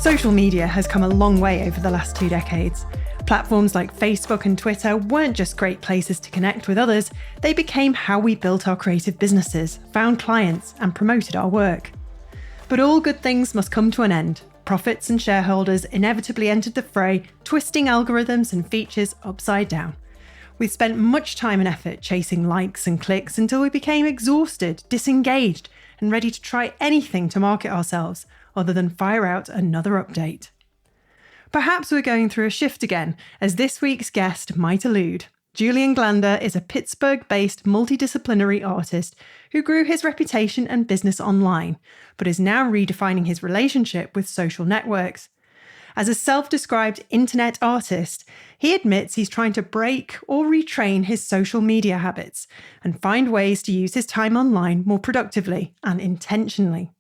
Social media has come a long way over the last 2 decades. Platforms like Facebook and Twitter weren't just great places to connect with others, they became how we built our creative businesses, found clients, and promoted our work. But all good things must come to an end. Profits and shareholders inevitably entered the fray, twisting algorithms and features upside down. We spent much time and effort chasing likes and clicks until we became exhausted, disengaged, and ready to try anything to market ourselves, other than fire out another update. Perhaps we're going through a shift again, as this week's guest might allude. Julian Glander is a Pittsburgh-based multidisciplinary artist who grew his reputation and business online, but is now redefining his relationship with social networks. As a self-described internet artist, he admits he's trying to break or retrain his social media habits and find ways to use his time online more productively and intentionally.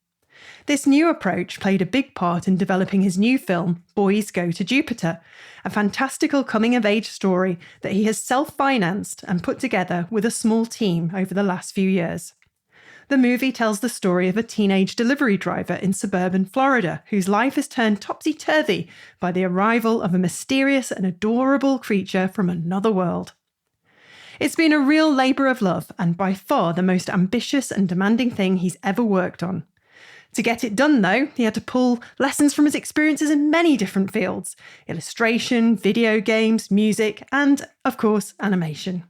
This new approach played a big part in developing his new film, Boys Go to Jupiter, a fantastical coming-of-age story that he has self-financed and put together with a small team over the last few years. The movie tells the story of a teenage delivery driver in suburban Florida whose life is turned topsy-turvy by the arrival of a mysterious and adorable creature from another world. It's been a real labour of love and by far the most ambitious and demanding thing he's ever worked on. To get it done, though, he had to pull lessons from his experiences in many different fields: illustration, video games, music, and, of course, animation.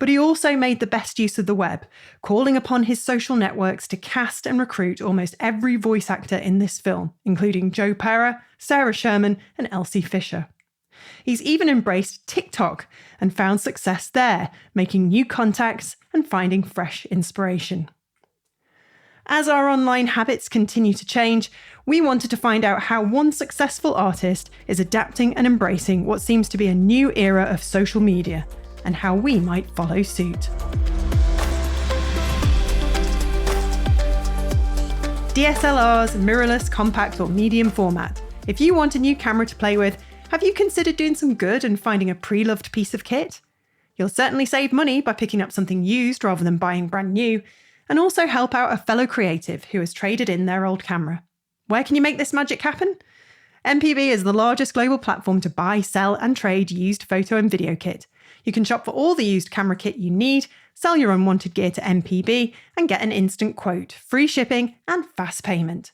But he also made the best use of the web, calling upon his social networks to cast and recruit almost every voice actor in this film, including Joe Pera, Sarah Sherman, and Elsie Fisher. He's even embraced TikTok and found success there, making new contacts and finding fresh inspiration. As our online habits continue to change, we wanted to find out how one successful artist is adapting and embracing what seems to be a new era of social media, and how we might follow suit. DSLRs, mirrorless, compact, or medium format. If you want a new camera to play with, have you considered doing some good and finding a pre-loved piece of kit? You'll certainly save money by picking up something used rather than buying brand new, and also help out a fellow creative who has traded in their old camera. Where can you make this magic happen? MPB is the largest global platform to buy, sell, and trade used photo and video kit. You can shop for all the used camera kit you need, sell your unwanted gear to MPB, and get an instant quote, free shipping, and fast payment.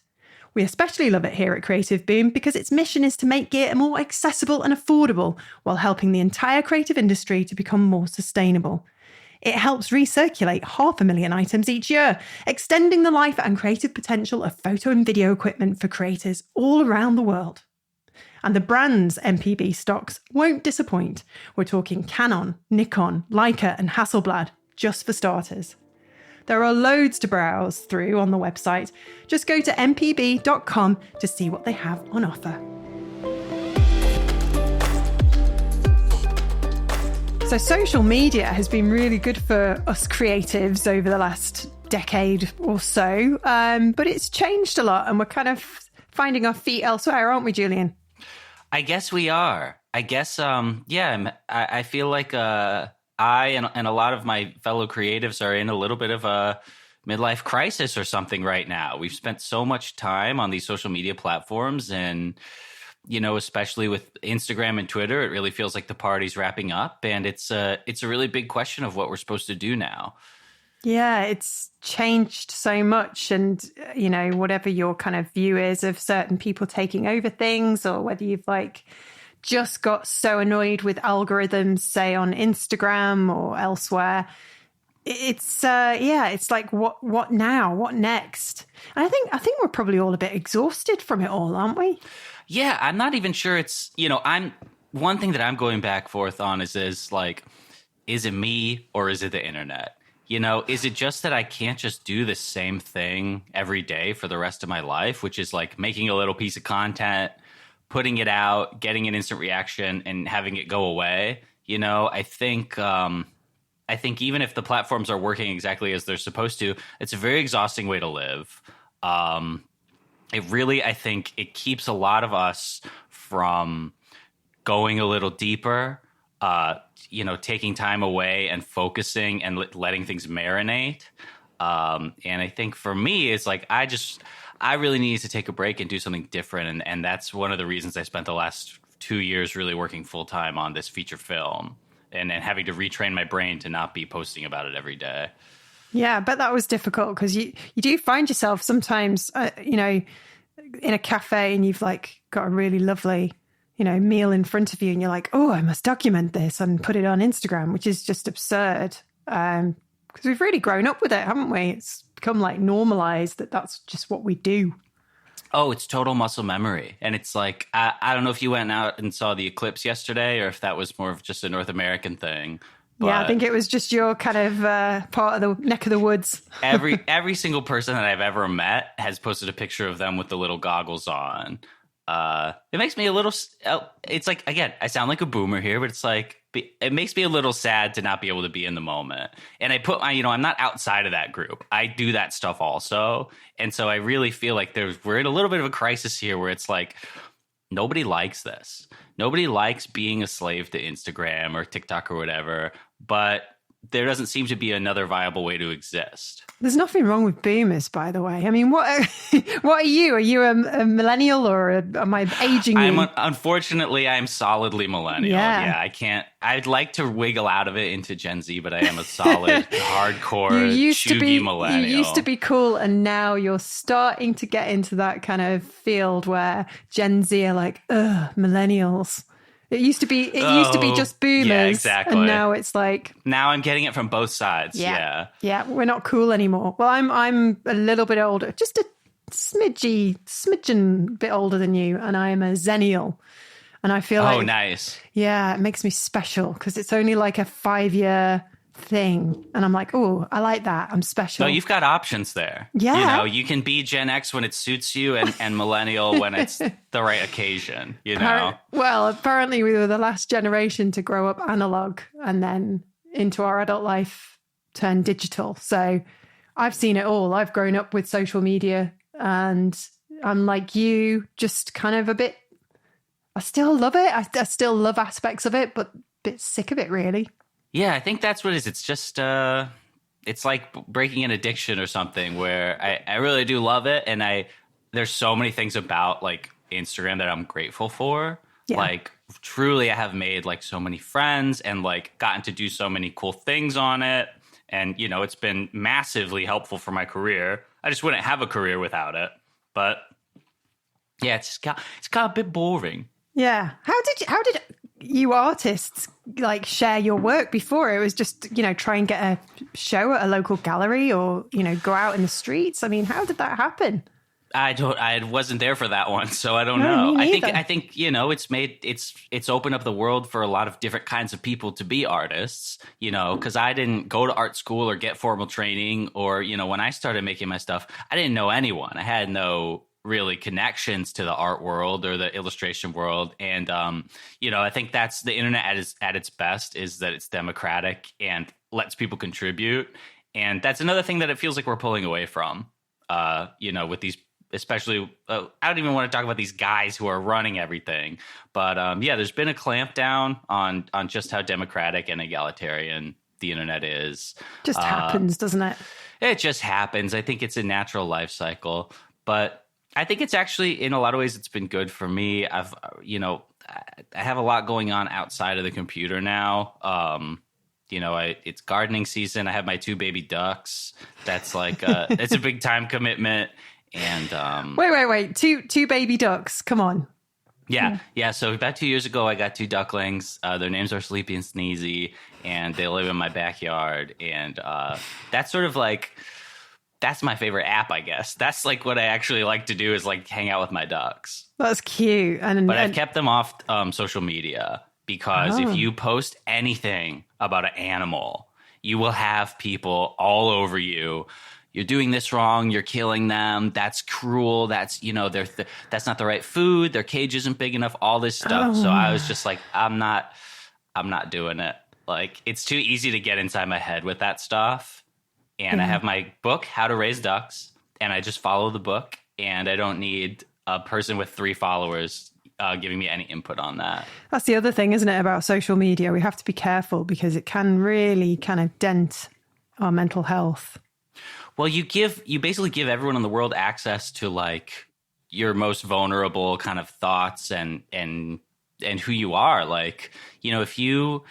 We especially love it here at Creative Boom because its mission is to make gear more accessible and affordable while helping the entire creative industry to become more sustainable. It helps recirculate 500,000 items each year, extending the life and creative potential of photo and video equipment for creators all around the world. And the brands MPB stocks won't disappoint. We're talking Canon, Nikon, Leica, and Hasselblad, just for starters. There are loads to browse through on the website. Just go to mpb.com to see what they have on offer. So social media has been really good for us creatives over the last decade or so, but it's changed a lot and we're kind of finding our feet elsewhere, aren't we, Julian? I guess we are. I guess, I feel like I and a lot of my fellow creatives are in a little bit of a midlife crisis or something right now. We've spent so much time on these social media platforms and, you know, especially with Instagram and Twitter, it really feels like the party's wrapping up. And it's a really big question of what we're supposed to do now. Yeah, it's changed so much. And, you know, whatever your kind of view is of certain people taking over things, or whether you've just got so annoyed with algorithms, say on Instagram or elsewhere, it's like, what now? What next? And I think we're probably all a bit exhausted from it all, aren't we? Yeah, I'm not even sure it's, one thing that I'm going back forth on is it me or is it the internet? Is it just that I can't just do the same thing every day for the rest of my life, which is like making a little piece of content, putting it out, getting an instant reaction and having it go away? I think even if the platforms are working exactly as they're supposed to, it's a very exhausting way to live. I think it keeps a lot of us from going a little deeper, taking time away and focusing and letting things marinate. And I think for me, it's like, I really needed to take a break and do something different. And that's one of the reasons I spent the last 2 years really working full time on this feature film and having to retrain my brain to not be posting about it every day. Yeah, but that was difficult because you do find yourself sometimes, in a cafe and you've like got a really lovely, meal in front of you and you're like, oh, I must document this and put it on Instagram, which is just absurd. Because we've really grown up with it, haven't we? It's become like normalized that that's just what we do. Oh, it's total muscle memory. And it's like, I don't know if you went out and saw the eclipse yesterday or if that was more of just a North American thing. Yeah, I think it was just your kind of part of the neck of the woods. every single person that I've ever met has posted a picture of them with the little goggles on. It makes me a little, it's like, again, I sound like a boomer here, but it's like, it makes me a little sad to not be able to be in the moment. And I put my, I'm not outside of that group. I do that stuff also. And so I really feel like we're in a little bit of a crisis here where it's like, nobody likes this. Nobody likes being a slave to Instagram or TikTok or whatever, but there doesn't seem to be another viable way to exist. There's nothing wrong with boomers, by the way. I mean, what are you? Are you a millennial or am I aging you? Unfortunately, I'm solidly millennial. Yeah, I can't. I'd like to wiggle out of it into Gen Z, but I am a solid, hardcore, chuggy millennial. You used to be cool, and now you're starting to get into that kind of field where Gen Z are like, ugh, millennials. It used to be just boomers. Yeah, exactly. And now it's like, now I'm getting it from both sides. Yeah. We're not cool anymore. Well, I'm a little bit older, just a smidgen bit older than you, and I am a Zennial. And I feel like, nice. Yeah, it makes me special because it's only like a 5-year thing, and I'm like, oh, I like that. I'm special. No, you've got options there. Yeah, you can be Gen X when it suits you, and millennial when it's the right occasion. Well, apparently we were the last generation to grow up analog, and then into our adult life turn digital. So I've seen it all. I've grown up with social media, and I'm like you, just kind of a bit. I still love it. I still love aspects of it, but a bit sick of it, really. Yeah, I think that's what it is. It's just, it's like breaking an addiction or something where I really do love it. And there's so many things about like Instagram that I'm grateful for. Yeah. Like truly I have made like so many friends and like gotten to do so many cool things on it. And, it's been massively helpful for my career. I just wouldn't have a career without it. But yeah, it's got a bit boring. Yeah. How did you artists like share your work before? It was just, try and get a show at a local gallery or, go out in the streets. I mean, how did that happen? I wasn't there for that one, so I don't know. I think it's opened up the world for a lot of different kinds of people to be artists, because I didn't go to art school or get formal training or, when I started making my stuff, I didn't know anyone. I had no really connections to the art world or the illustration world. And, I think that's the internet at its best is that it's democratic and lets people contribute. And that's another thing that it feels like we're pulling away from, with these, especially, I don't even want to talk about these guys who are running everything. But there's been a clampdown on just how democratic and egalitarian the internet is. Just happens, doesn't it? It just happens. I think it's a natural life cycle. But I think it's actually, in a lot of ways, it's been good for me. I have a lot going on outside of the computer now. It's gardening season. I have my 2 baby ducks. That's like, it's a big time commitment. And wait, two baby ducks. Come on. Yeah. So about 2 years ago, I got 2 ducklings. Their names are Sleepy and Sneezy, and they live in my backyard. And that's sort of like, that's my favorite app, I guess. That's like what I actually like to do is like hang out with my ducks. That's cute. But I've kept them off social media because if you post anything about an animal, you will have people all over you. You're doing this wrong. You're killing them. That's cruel. That's, that's not the right food. Their cage isn't big enough, all this stuff. So I was just like, I'm not doing it. Like, it's too easy to get inside my head with that stuff. And I have my book, How to Raise Ducks, and I just follow the book, and I don't need a person with 3 followers giving me any input on that. That's the other thing, isn't it, about social media? We have to be careful because it can really kind of dent our mental health. Well, you basically give everyone in the world access to like your most vulnerable kind of thoughts and who you are. Like, if you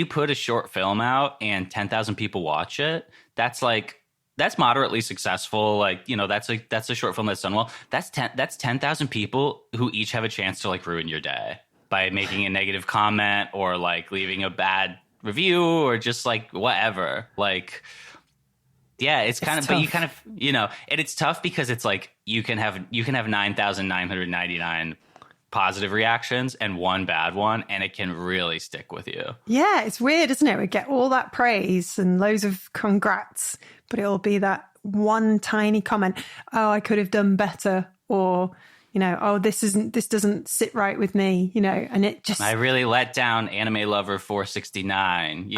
put a short film out and 10,000 people watch it, that's moderately successful. Like, that's a short film that's done well. That's 10,000 people who each have a chance to like ruin your day by making a negative comment or like leaving a bad review or just like whatever. Like, yeah, it's kind of, tough. but you kind of, and it's tough because it's like you can have 9,999 positive reactions and one bad one, and it can really stick with you. Yeah, it's weird, isn't it? We get all that praise and loads of congrats, but it'll be that one tiny comment. Oh, I could have done better. Or, oh, this doesn't sit right with me, and it just. I really let down Anime Lover 469,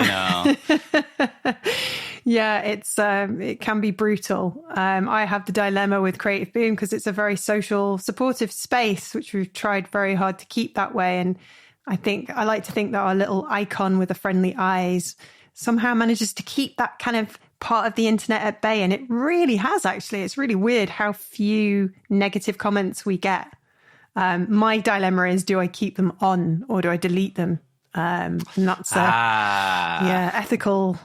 Yeah, it can be brutal. I have the dilemma with Creative Boom because it's a very social, supportive space, which we've tried very hard to keep that way. And I like to think that our little icon with the friendly eyes somehow manages to keep that kind of part of the internet at bay. And it really has, actually. It's really weird how few negative comments we get. My dilemma is, do I keep them on or do I delete them? And that's ethical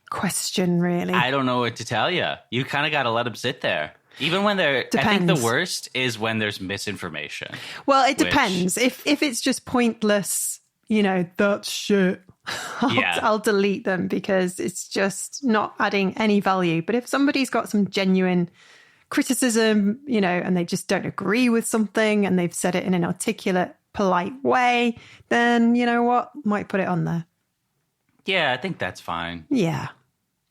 question, really. I don't know what to tell you. You kind of got to let them sit there. Even when I think the worst is when there's misinformation. Well, it depends. If it's just pointless, that's shit, I'll delete them because it's just not adding any value. But if somebody's got some genuine criticism, and they just don't agree with something and they've said it in an articulate, polite way, then you know what? Might put it on there. Yeah, I think that's fine. Yeah.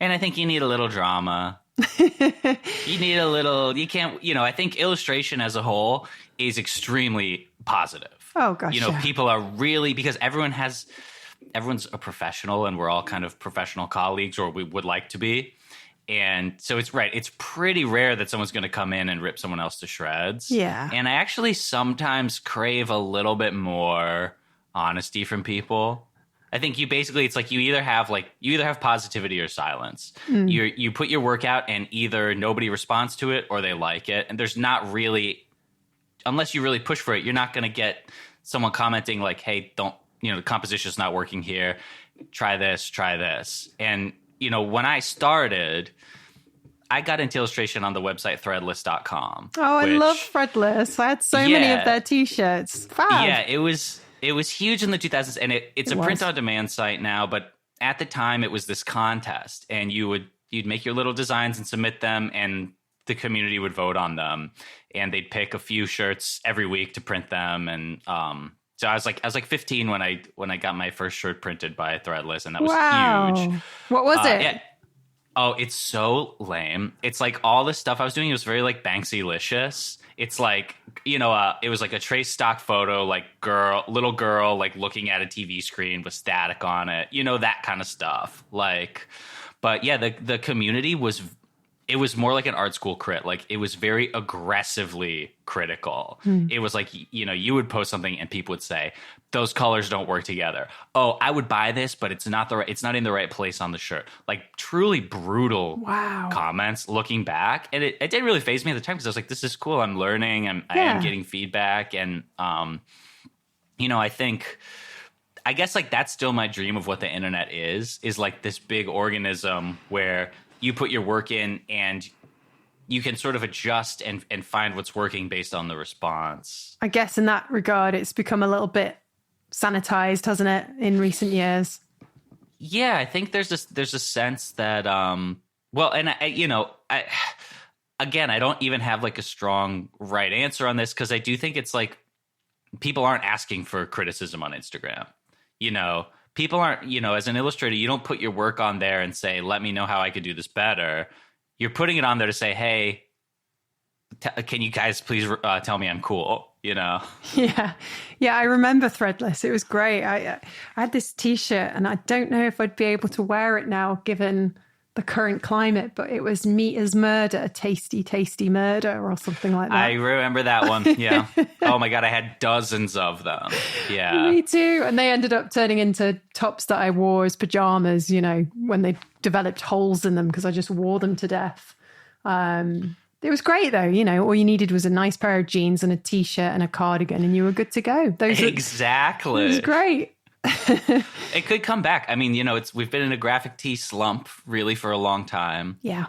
And I think you need a little drama. You need a little, you can't, I think illustration as a whole is extremely positive. Oh, gosh. People are really, because everyone's a professional and we're all kind of professional colleagues, or we would like to be. And so it's pretty rare that someone's going to come in and rip someone else to shreds. Yeah. And I actually sometimes crave a little bit more honesty from people. I think it's like you either have positivity or silence. You put your work out and either nobody responds to it or they like it. And there's not really, unless you really push for it, you're not going to get someone commenting like, hey, the composition's not working here. Try this. And, when I started, I got into illustration on the website threadless.com. Oh, I love Threadless. I had so many of their t-shirts. Fab. Yeah, it was huge in the 2000s, and it's a print-on-demand site now, but at the time, it was this contest, and you'd make your little designs and submit them, and the community would vote on them, and they'd pick a few shirts every week to print them, and so I was like 15 when I got my first shirt printed by Threadless, and that was huge. What was it? Yeah. Oh, it's so lame. It's like all the stuff I was doing, it was very like Banksy-licious. It's like, it was like a trace stock photo, like little girl, like looking at a TV screen with static on it, that kind of stuff. Like, but yeah, the community it was more like an art school crit. Like it was very aggressively critical. It was like, you would post something and people would say, those colors don't work together. Oh, I would buy this, but it's not in the right place on the shirt. Like truly brutal comments looking back. And it didn't really faze me at the time because I was like, this is cool. I'm learning. I am getting feedback. And, I guess like that's still my dream of what the internet is like this big organism where you put your work in and you can sort of adjust and find what's working based on the response. I guess in that regard, it's become a little bit sanitized, hasn't it, in recent years? Yeah, I think there's a sense that, I don't even have like a strong right answer on this because I do think it's like people aren't asking for criticism on Instagram. People aren't, as an illustrator, you don't put your work on there and say, let me know how I could do this better. You're putting it on there to say, hey, can you guys please tell me I'm cool, Yeah. Yeah, I remember Threadless. It was great. I had this T-shirt and I don't know if I'd be able to wear it now given the current climate, but it was meat as murder, tasty, tasty murder, or something like that. I remember that one. Yeah. Oh my God, I had dozens of them. Yeah. Me too. And they ended up turning into tops that I wore as pajamas, you know, when they developed holes in them because I just wore them to death. It was great though, you know, all you needed was a nice pair of jeans and a t-shirt and a cardigan and you were good to go. Exactly. It was great. It could come back. I mean, you know, we've been in a graphic tee slump really for a long time. Yeah.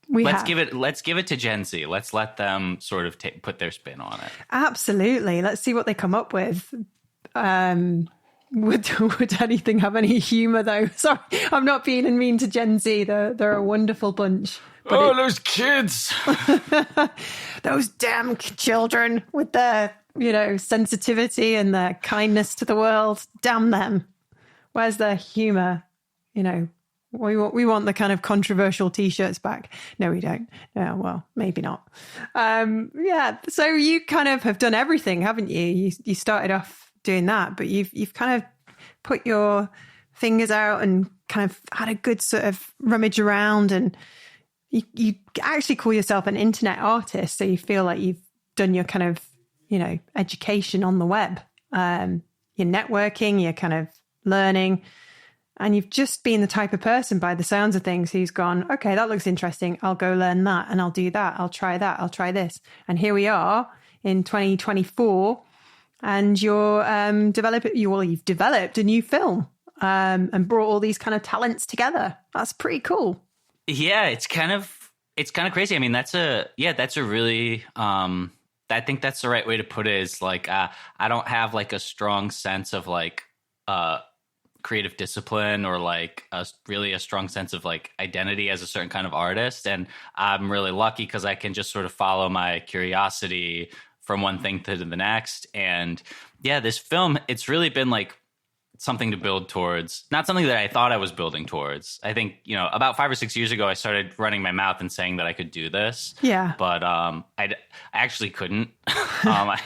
Let's give it to Gen Z. Let's let them sort of put their spin on it. Absolutely. Let's see what they come up with. Would anything have any humor though? Sorry, I'm not being mean to Gen Z. They're a wonderful bunch. Those kids. Those damn children with their, you know, sensitivity and their kindness to the world. Damn them. Where's their humor? You know, we want the kind of controversial t-shirts back. No, we don't. Yeah, well, maybe not. Yeah. So you kind of have done everything, haven't you? You started off doing that, but you've kind of put your fingers out and kind of had a good sort of rummage around, and you actually call yourself an internet artist. So you feel like you've done your kind of, you know, education on the web. You're networking, you're kind of learning, and you've just been the type of person by the sounds of things who's gone, okay, that looks interesting. I'll go learn that and I'll do that. I'll try that. I'll try this. And here we are in 2024 and you've developed a new film and brought all these kind of talents together. That's pretty cool. Yeah, it's kind of crazy. I mean, that's a really, I think that's the right way to put it, is like, I don't have like a strong sense of like, creative discipline or like a strong sense of like identity as a certain kind of artist. And I'm really lucky because I can just sort of follow my curiosity from one thing to the next. And yeah, this film, it's really been like something to build towards, not something that I thought I was building towards. I think, you know, about 5 or 6 years ago, I started running my mouth and saying that I could do this. Yeah. But I actually couldn't. I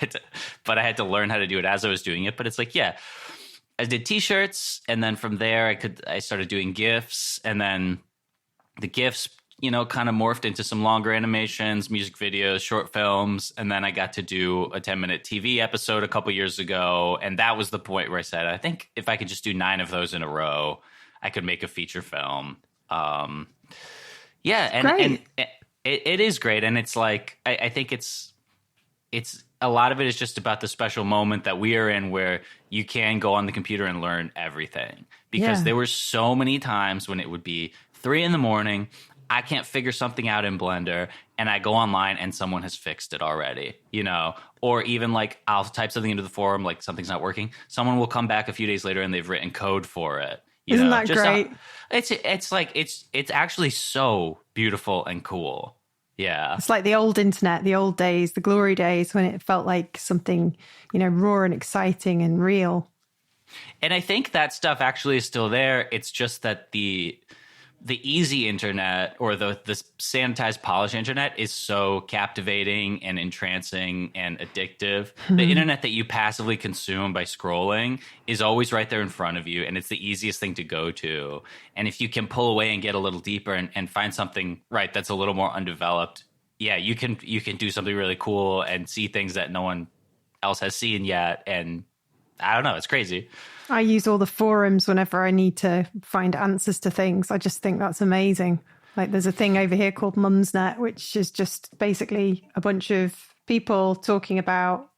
had to learn how to do it as I was doing it. But it's like, yeah, I did t-shirts, and then from there I started doing GIFs, and then the GIFs, you know, kind of morphed into some longer animations, music videos, short films, and then I got to do a 10-minute TV episode a couple years ago, and that was the point where I said, I think if I could just do 9 of those in a row, I could make a feature film. And it is great, and it's like I think it's a lot of it is just about the special moment that we are in where you can go on the computer and learn everything. Because there were so many times when it would be 3 a.m, I can't figure something out in Blender, and I go online and someone has fixed it already, you know, or even like I'll type something into the forum, like something's not working. Someone will come back a few days later and they've written code for it. Isn't that great? It's actually so beautiful and cool. Yeah. It's like the old internet, the old days, the glory days when it felt like something, you know, raw and exciting and real. And I think that stuff actually is still there. It's just that the easy internet, or the sanitized, polished internet, is so captivating and entrancing and addictive. The internet that you passively consume by scrolling is always right there in front of you, and it's the easiest thing to go to. And if you can pull away and get a little deeper and find something right that's a little more undeveloped, yeah, you can do something really cool and see things that no one else has seen yet. And I don't know, it's crazy. I use all the forums whenever I need to find answers to things. I just think that's amazing. Like there's a thing over here called Mumsnet, which is just basically a bunch of people talking about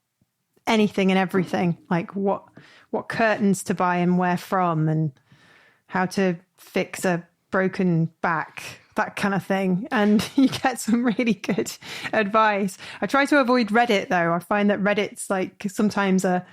anything and everything, like what curtains to buy and where from, and how to fix a broken back, that kind of thing. And you get some really good advice. I try to avoid Reddit though. I find that Reddit's like sometimes a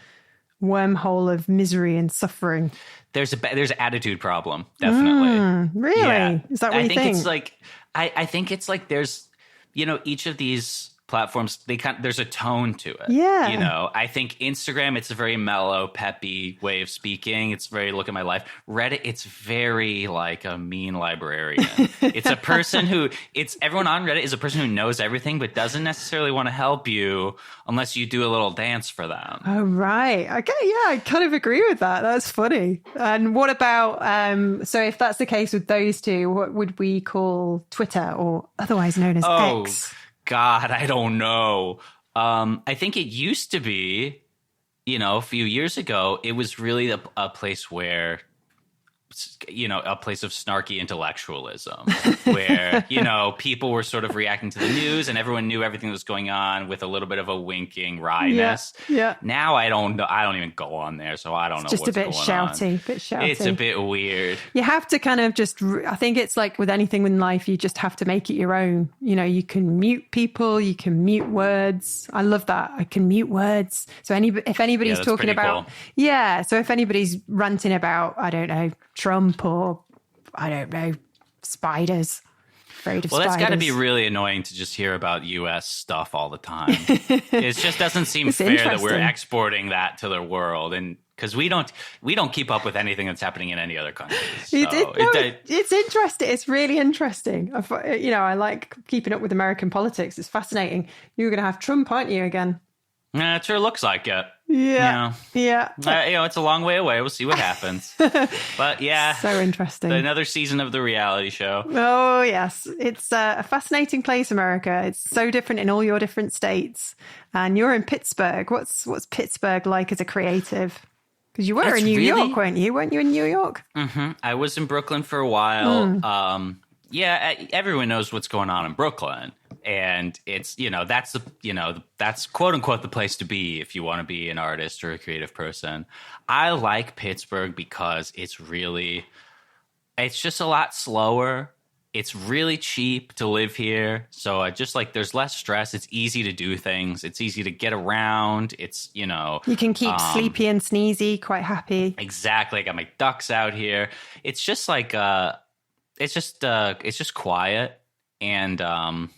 wormhole of misery and suffering. There's an attitude problem, definitely. Really? Yeah. Is that what you think? It's like I think it's like there's, you know, each of these platforms, there's a tone to it. Yeah. You know, I think Instagram, it's a very mellow, peppy way of speaking. It's very look at my life. Reddit, it's very like a mean librarian. It's a person everyone on Reddit is a person who knows everything, but doesn't necessarily want to help you unless you do a little dance for them. Oh, right. Okay. Yeah, I kind of agree with that. That's funny. And what about, so if that's the case with those two, what would we call Twitter, or otherwise known as X? God, I don't know. I think it used to be, you know, a few years ago, it was really a place where, you know, a place of snarky intellectualism where, you know, people were sort of reacting to the news and everyone knew everything that was going on with a little bit of a winking wryness. Yeah. Now I don't know. I don't even go on there, so I don't know what's going on. Just a bit shouty. It's a bit weird. I have to kind of I think it's like with anything in life, you just have to make it your own. You know, you can mute people, you can mute words. I love that. I can mute words. So if anybody's talking about, cool. So if anybody's ranting about, I don't know, Trump or, I don't know, spiders. Afraid of spiders. That's got to be really annoying to just hear about U.S. stuff all the time. It just doesn't seem fair that we're exporting that to the world, and because we don't keep up with anything that's happening in any other country. So it's interesting. It's really interesting. You know, I like keeping up with American politics. It's fascinating. You're going to have Trump, aren't you, again? It sure looks like it. Yeah. You know, it's a long way away. We'll see what happens. But yeah. So interesting. Another season of the reality show. Oh, yes. It's a fascinating place, America. It's so different in all your different states. And you're in Pittsburgh. What's Pittsburgh like as a creative? Because you were in New York, weren't you? Weren't you in New York? Mm-hmm. I was in Brooklyn for a while. Everyone knows what's going on in Brooklyn. And it's, you know, that's quote unquote the place to be if you want to be an artist or a creative person. I like Pittsburgh because it's just a lot slower. It's really cheap to live here. So I just like, there's less stress. It's easy to do things. It's easy to get around. It's, you know, you can keep sleepy and sneezy, quite happy. Exactly. I got my ducks out here. It's just like, it's just quiet. And,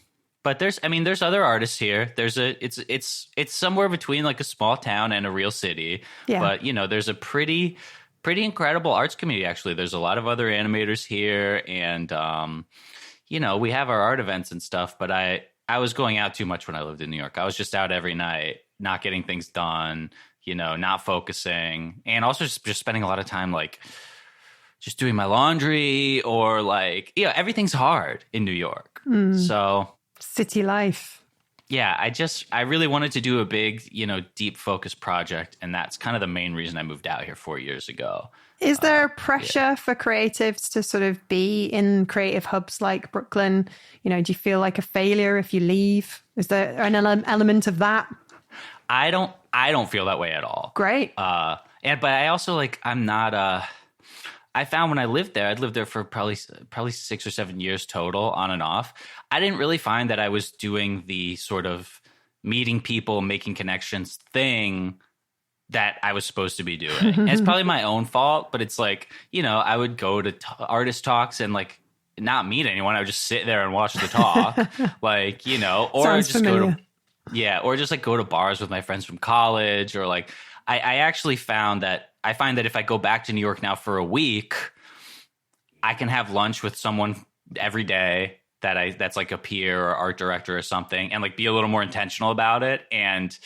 but there's other artists here. It's somewhere between like a small town and a real city. Yeah. But, you know, there's a pretty incredible arts community, actually. There's a lot of other animators here. And, you know, we have our art events and stuff. But I was going out too much when I lived in New York. I was just out every night, not getting things done, you know, not focusing. And also just spending a lot of time like just doing my laundry or like, you know, everything's hard in New York. So... city life. Yeah, I really wanted to do a big, you know, deep focus project. And that's kind of the main reason I moved out here 4 years ago. Is there pressure for creatives to sort of be in creative hubs like Brooklyn? You know, do you feel like a failure if you leave? Is there an element of that? I don't feel that way at all. Great. But I also like, I'm not, I found when I'd lived there for probably 6 or 7 years total, on and off. I didn't really find that I was doing the sort of meeting people, making connections thing that I was supposed to be doing. And it's probably my own fault, but it's like, you know, I would go to artist talks and like not meet anyone. I would just sit there and watch the talk, like, you know, or Sounds just familiar. or just like go to bars with my friends from college, or like, I actually find that if I go back to New York now for a week, I can have lunch with someone every day that's like a peer or art director or something, and like be a little more intentional about it. And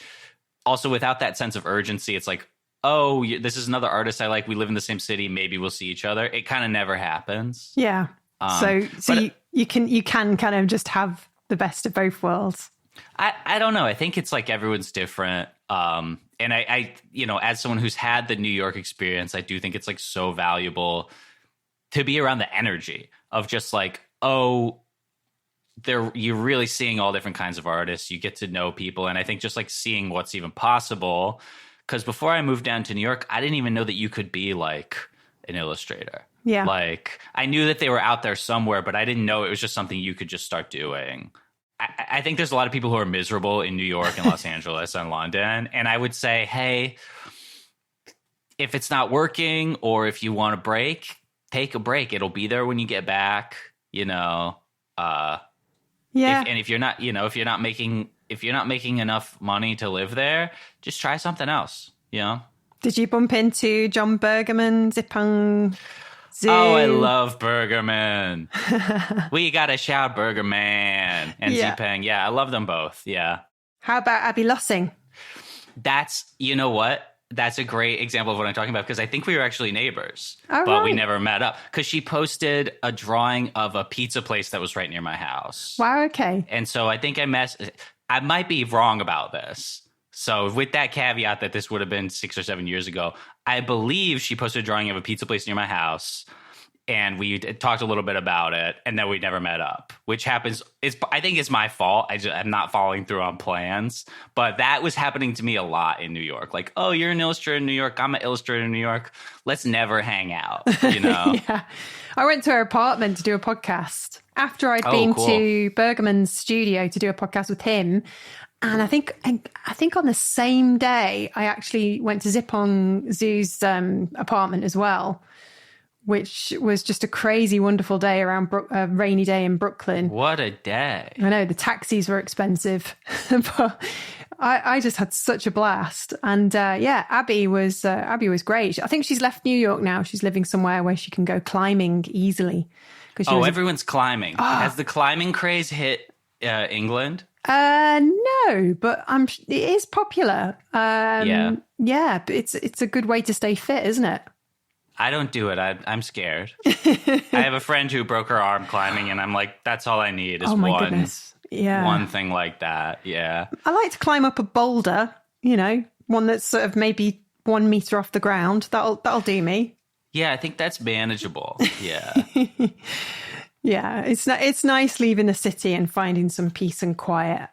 also without that sense of urgency, it's like, oh, this is another artist I like. We live in the same city. Maybe we'll see each other. It kind of never happens. Yeah. So you can kind of just have the best of both worlds. I don't know. I think it's like everyone's different. And I, you know, as someone who's had the New York experience, I do think it's like so valuable to be around the energy of just like, oh, you're really seeing all different kinds of artists. You get to know people. And I think just like seeing what's even possible, because before I moved down to New York, I didn't even know that you could be like an illustrator. Yeah. Like I knew that they were out there somewhere, but I didn't know it was just something you could just start doing. I think there's a lot of people who are miserable in New York and Los Angeles and London. And I would say, hey, if it's not working or if you want a break, take a break. It'll be there when you get back, you know. Yeah. If you're not, you know, if you're not making if you're not making enough money to live there, just try something else, you know? Did you bump into John Bergerman, Zipang Zoo? Oh, I love Bergerman. We got to shout Bergerman and Zipeng. Yeah, I love them both. Yeah. How about Abby Lossing? You know what? That's a great example of what I'm talking about, because I think we were actually neighbors, but we never met up, because she posted a drawing of a pizza place that was right near my house. Wow, okay. And so I think I might be wrong about this. So with that caveat that this would have been 6 or 7 years ago, I believe she posted a drawing of a pizza place near my house, and we talked a little bit about it, and then we never met up, which happens. I think it's my fault. I'm not following through on plans, but that was happening to me a lot in New York. Like, oh, you're an illustrator in New York. I'm an illustrator in New York. Let's never hang out, you know? Yeah. I went to her apartment to do a podcast after I'd been to Bergerman's studio to do a podcast with him. And I think on the same day, I actually went to Zipong Zoo's apartment as well, which was just a crazy, wonderful day around a rainy day in Brooklyn. What a day. I know, the taxis were expensive, but I just had such a blast. And Abby was great. I think she's left New York now. She's living somewhere where she can go climbing easily. Everyone's climbing. Has the climbing craze hit England? No, but it is popular. Yeah, but it's a good way to stay fit, isn't it? I don't do it. I'm scared. I have a friend who broke her arm climbing, and I'm like, that's all I need is one thing like that. Yeah. I like to climb up a boulder, one that's sort of maybe 1 meter off the ground. That'll do me. Yeah, I think that's manageable. Yeah. Yeah, it's nice leaving the city and finding some peace and quiet.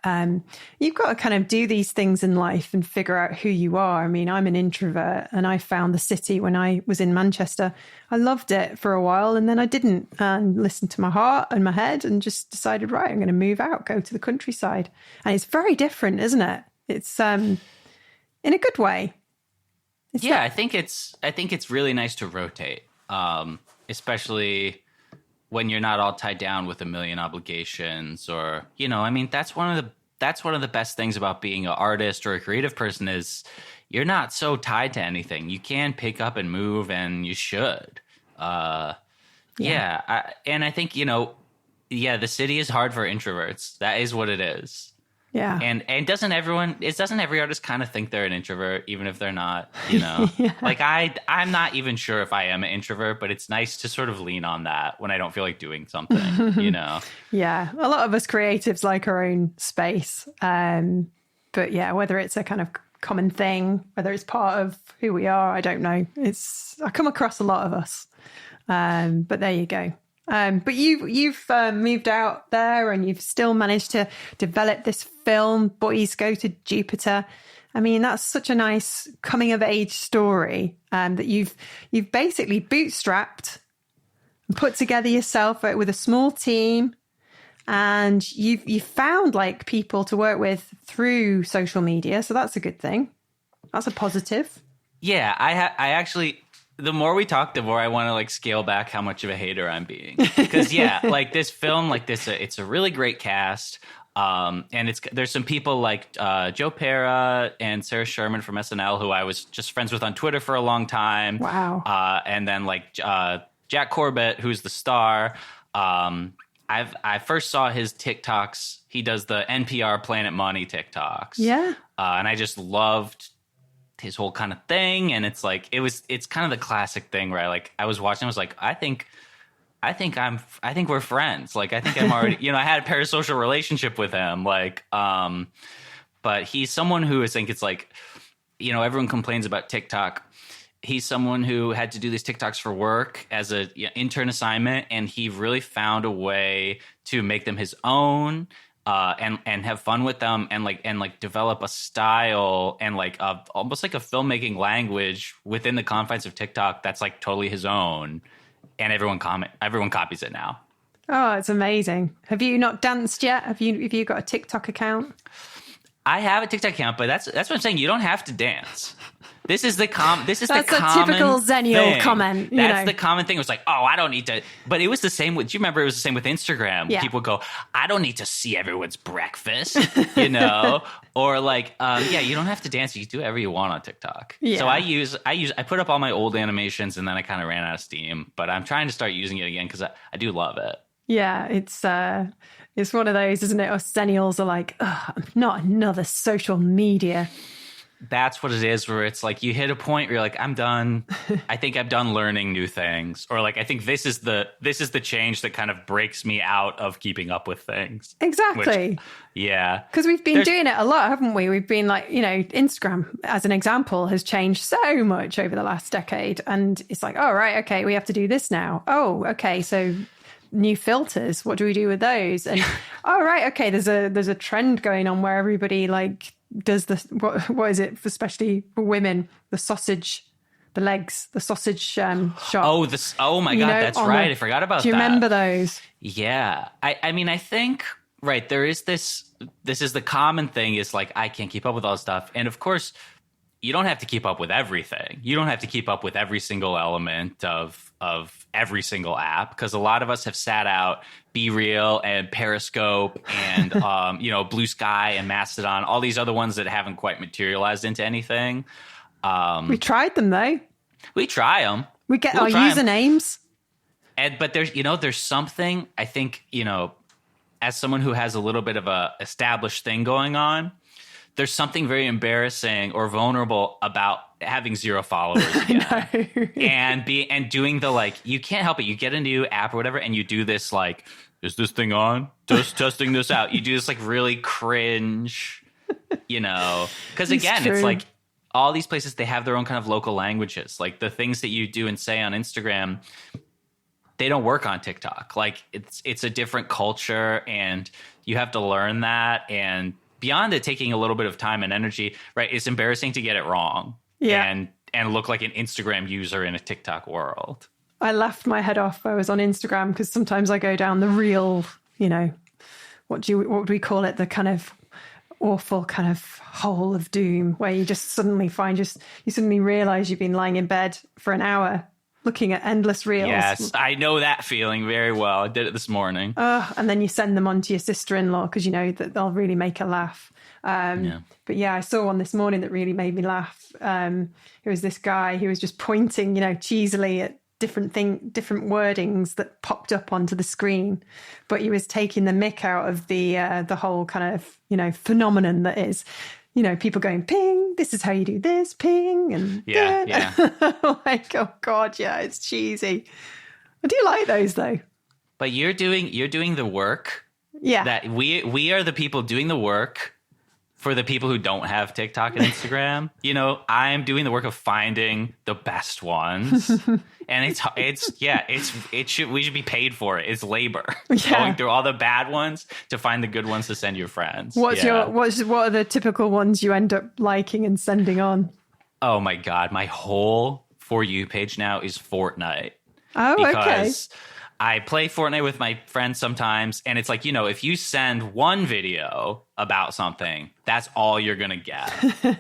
You've got to kind of do these things in life and figure out who you are. I mean, I'm an introvert, and I found the city when I was in Manchester. I loved it for a while, and then I didn't, and listened to my heart and my head and just decided, right, I'm going to move out, go to the countryside. And it's very different, isn't it? It's in a good way. I think it's really nice to rotate, especially when you're not all tied down with a million obligations, or, I mean, that's one of the best things about being an artist or a creative person is you're not so tied to anything. You can pick up and move, and you should. And I think, the city is hard for introverts. That is what it is. Yeah. And doesn't every artist kind of think they're an introvert, even if they're not, Yeah. Like I'm not even sure if I am an introvert, but it's nice to sort of lean on that when I don't feel like doing something, Yeah. A lot of us creatives like our own space. But yeah, whether it's a kind of common thing, whether it's part of who we are, I don't know. I come across a lot of us. But there you go. But you've moved out there, and you've still managed to develop this film, Boys Go to Jupiter. I mean, that's such a nice coming of age story that you've basically bootstrapped and put together yourself with a small team, and you've found like people to work with through social media. So that's a good thing. That's a positive. Yeah, I actually. The more we talk, the more I want to like scale back how much of a hater I'm being. Because like this film, like this, it's a really great cast. And there's some people like Joe Pera and Sarah Sherman from SNL, who I was just friends with on Twitter for a long time. Wow. And then like Jack Corbett, who's the star. I first saw his TikToks. He does the NPR Planet Money TikToks. Yeah. And I just loved his whole kind of thing, and it's like it's kind of the classic thing where I was watching, I was like, I think we're friends. Like I think I'm already I had a parasocial relationship with him, like but he's someone who I think it's like everyone complains about TikTok. He's someone who had to do these TikToks for work as a intern assignment, and he really found a way to make them his own. And have fun with them, and develop a style and almost like a filmmaking language within the confines of TikTok that's like totally his own, and everyone copies it now. Oh, it's amazing. Have you not danced yet? Have you got a TikTok account? I have a TikTok account, but that's what I'm saying. You don't have to dance. This is the That's the a common typical Zennial thing. comment. That's the common thing. It was like, oh, I don't need to. But it was the same with. Do you remember? It was the same with Instagram. Yeah. People go, I don't need to see everyone's breakfast, you know, or like, yeah, you don't have to dance. You can do whatever you want on TikTok. Yeah. So I put up all my old animations, and then I kind of ran out of steam. But I'm trying to start using it again because I do love it. Yeah, it's one of those, isn't it? Us Zennials are like, not another social media. That's what it is, where it's like you hit a point where you're like, I'm done. I think I'm done learning new things. Or like, I think this is the change that kind of breaks me out of keeping up with things. Exactly. Which, yeah. Because we've been doing it a lot, haven't we? We've been like, Instagram, as an example, has changed so much over the last decade. And it's like, oh, right, okay, we have to do this now. Oh, okay, so new filters, what do we do with those? And oh, right, okay, there's a trend going on where everybody like does the what is it, especially for women, the sausage, the legs, the sausage shot. Oh my god, that's right. I forgot about that. Do you remember those? Yeah. I mean, I think right, there is this is the common thing, is like, I can't keep up with all this stuff. And of course, you don't have to keep up with everything. You don't have to keep up with every single element of every single app, because a lot of us have sat out Be Real and Periscope and Blue Sky and Mastodon, all these other ones that haven't quite materialized into anything. We tried them though. We try them. We get our usernames. But there's something, I think, as someone who has a little bit of a established thing going on, there's something very embarrassing or vulnerable about having 0 followers again. and doing the, like, you can't help it. You get a new app or whatever, and you do this, like, is this thing on? Just testing this out. You do this, like, really cringe, because again, it's like all these places, they have their own kind of local languages. Like the things that you do and say on Instagram, they don't work on TikTok. Like it's a different culture, and you have to learn that. And beyond it taking a little bit of time and energy, right? It's embarrassing to get it wrong. Yeah. And look like an Instagram user in a TikTok world. I laughed my head off. I was on Instagram because sometimes I go down the real, what would we call it? The kind of awful kind of hole of doom where you just suddenly you suddenly realize you've been lying in bed for an hour looking at endless reels. Yes, I know that feeling very well. I did it this morning. And then you send them on to your sister-in-law because you know that they'll really make her laugh. But yeah, I saw one this morning that really made me laugh. It was this guy who was just pointing, cheesily at different wordings that popped up onto the screen, but he was taking the mick out of the whole kind of, phenomenon that is, people going ping, this is how you do this, ping, and yeah. like, oh god, yeah, it's cheesy. I do like those though. But you're doing the work. Yeah. That we are the people doing the work for the people who don't have TikTok and Instagram. I'm doing the work of finding the best ones. And we should be paid for it. It's labor. Going through all the bad ones to find the good ones to send your friends. What are the typical ones you end up liking and sending on? Oh my God. My whole For You page now is Fortnite. Oh, because I play Fortnite with my friends sometimes, and it's like, if you send one video about something, that's all you're going to get.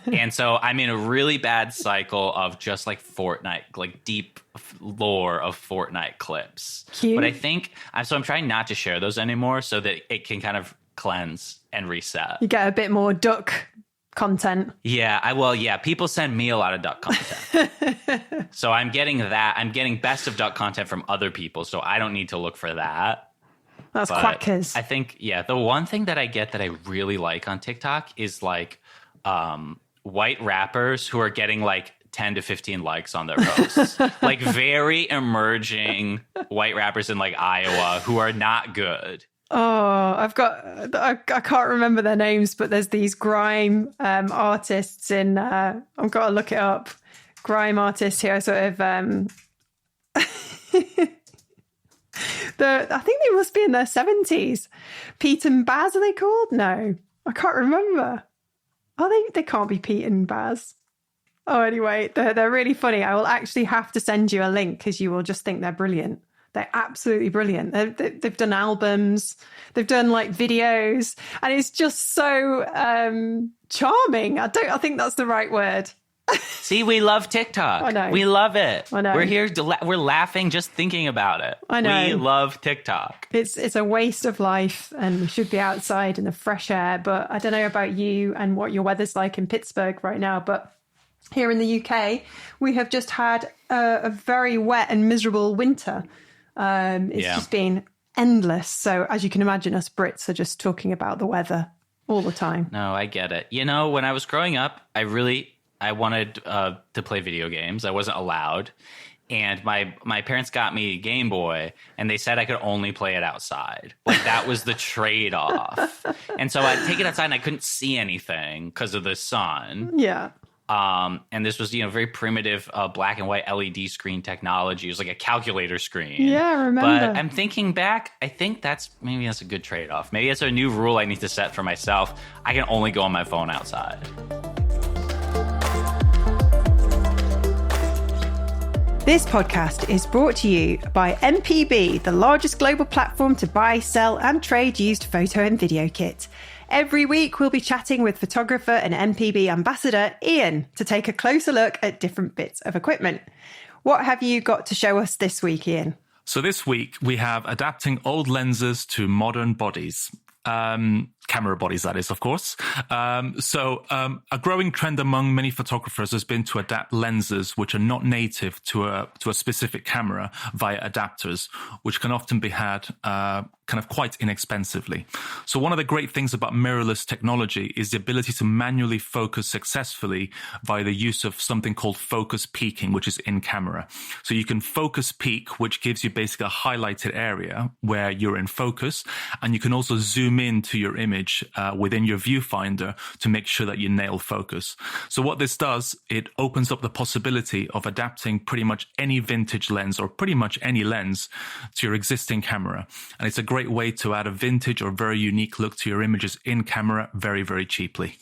And so I'm in a really bad cycle of just like Fortnite, like deep lore of Fortnite clips. Cute. But I think, I'm trying not to share those anymore so that it can kind of cleanse and reset. You get a bit more duck content. Yeah, people send me a lot of duck content. So I'm getting that. I'm getting best of duck content from other people, so I don't need to look for that. That's quackers. I think, the one thing that I get that I really like on TikTok is like white rappers who are getting like 10 to 15 likes on their posts. Like very emerging white rappers in like Iowa who are not good. Oh, I can't remember their names, but there's these grime artists in, I've got to look it up. Grime artists here, sort of, I think they must be in their 70s. Pete and Baz, are they called? No, I can't remember. Are they? They can't be Pete and Baz. Oh, anyway, they're really funny. I will actually have to send you a link because you will just think they're brilliant. They're absolutely brilliant. They've done albums, they've done like videos, and it's just so charming. I think that's the right word. See, we love TikTok. I know. We love it. I know. We're here. We're laughing just thinking about it. I know. We love TikTok. It's a waste of life, and we should be outside in the fresh air. But I don't know about you and what your weather's like in Pittsburgh right now, but here in the UK, we have just had a very wet and miserable winter. It's just been endless. So as you can imagine, us Brits are just talking about the weather all the time. No, I get it. You know, when I was growing up, I wanted to play video games. I wasn't allowed. And my parents got me a Game Boy, and they said I could only play it outside. Like, that was the trade-off. And so I'd take it outside, and I couldn't see anything because of the sun. Yeah. And this was, very primitive black and white LED screen technology. It was like a calculator screen. Yeah, I remember. But I'm thinking back, I think that's a good trade-off. Maybe that's a new rule I need to set for myself. I can only go on my phone outside. This podcast is brought to you by MPB, the largest global platform to buy, sell and trade used photo and video kit. Every week, we'll be chatting with photographer and MPB ambassador Ian to take a closer look at different bits of equipment. What have you got to show us this week, Ian? So this week, we have adapting old lenses to modern bodies. Camera bodies, that is, of course. A growing trend among many photographers has been to adapt lenses which are not native to a specific camera via adapters, which can often be had kind of quite inexpensively. So one of the great things about mirrorless technology is the ability to manually focus successfully via the use of something called focus peaking, which is in camera. So you can focus peak, which gives you basically a highlighted area where you're in focus, and you can also zoom into your image within your viewfinder to make sure that you nail focus. So what this does, it opens up the possibility of adapting pretty much any vintage lens or pretty much any lens to your existing camera. And it's a great way to add a vintage or very unique look to your images in camera very, very cheaply.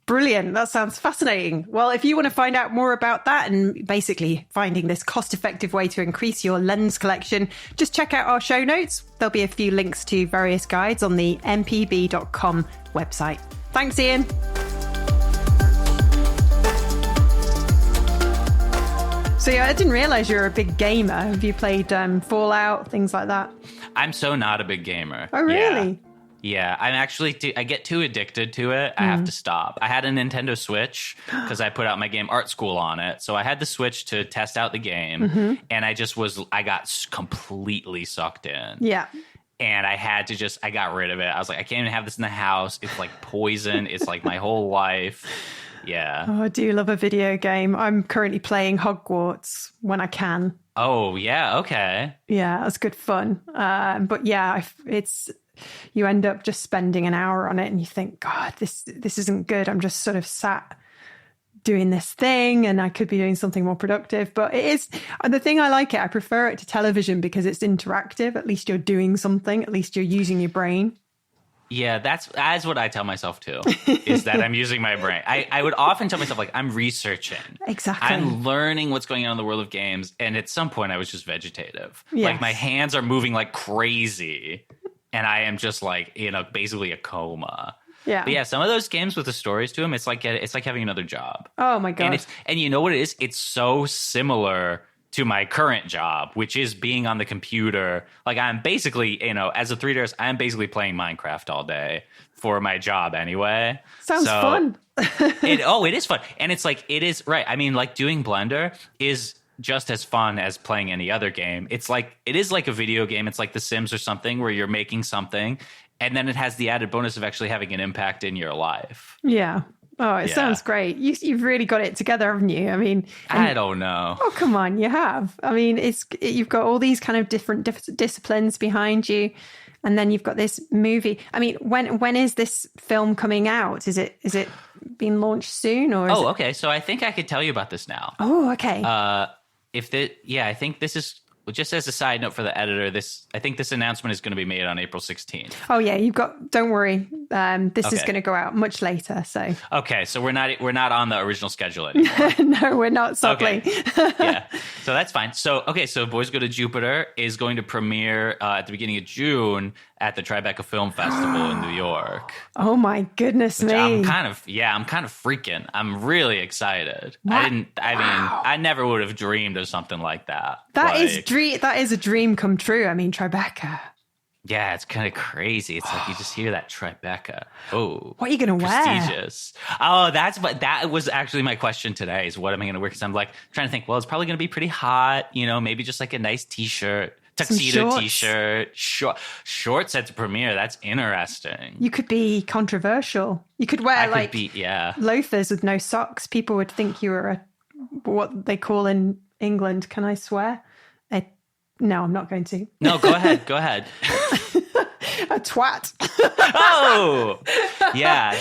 Brilliant. That sounds fascinating. Well, if you want to find out more about that and basically finding this cost-effective way to increase your lens collection, just check out our show notes. There'll be a few links to various guides on the mpb.com website. Thanks, Ian. So yeah, I didn't realize you're a big gamer. Have you played Fallout, things like that? I'm so not a big gamer. Oh, really? Yeah, I'm actually, I get too addicted to it. I have to stop. I had a Nintendo Switch because I put out my game Art School on it. So I had the Switch to test out the game, and I got completely sucked in. Yeah. And I got rid of it. I was like, I can't even have this in the house. It's like poison. It's like my whole life. Yeah. Oh, I do love a video game. I'm currently playing Hogwarts when I can. Oh, yeah. Okay. Yeah, that's good fun. But yeah, you end up just spending an hour on it and you think, God, this isn't good. I'm just sort of sat doing this thing and I could be doing something more productive. But it is, the thing I like I prefer it to television because it's interactive. At least you're doing something. At least you're using your brain. Yeah, that's what I tell myself too, is that I'm using my brain. I would often tell myself, like, I'm researching. Exactly. I'm learning what's going on in the world of games. And at some point I was just vegetative. Yes. Like my hands are moving like crazy. And I am just like in basically a coma. Yeah. But yeah, some of those games with the stories to them, it's like having another job. Oh my God. And you know what it is? It's so similar to my current job, which is being on the computer. Like I'm basically, as a 3Ders, I'm basically playing Minecraft all day for my job anyway. Sounds fun. It is fun. And it's like, it is, right. I mean, like doing Blender is just as fun as playing any other game. It is like a video game. It's like The Sims or something where you're making something and then it has the added bonus of actually having an impact in your life. Yeah. Oh, it sounds great. You've really got it together, haven't you? I mean, I don't know. Oh, come on, you have. I mean, you've got all these kind of different disciplines behind you, and then you've got this movie. I mean, when is this film coming out? Is it being launched soon or? Okay. So I think I could tell you about this now. Oh, okay. I think this is just as a side note for the editor, I think this announcement is going to be made on April 16th. Oh yeah, don't worry. This is Okay. going to go out much later. So Okay, so we're not on the original schedule anymore. no, we're not, sadly. Okay. Yeah, so that's fine. So Boys Go to Jupiter is going to premiere at the beginning of June at the Tribeca Film Festival in New York. Oh my goodness me! I'm kind of freaking. I'm really excited. What? I never would have dreamed of something like that. That is a dream come true. I mean, Tribeca. Yeah, it's kind of crazy. It's like you just hear that Tribeca. Oh, what are you going to wear? Prestigious. Oh, that was actually my question today. Is what am I going to wear? Because I'm like trying to think. Well, it's probably going to be pretty hot. Maybe just like a nice t-shirt, tuxedo t-shirt, shorts at the premiere. That's interesting. You could be controversial. You could wear loafers with no socks. People would think you were what they call in England. Can I swear? No, I'm not going to. No, go ahead. Go ahead. A twat. Oh, yeah,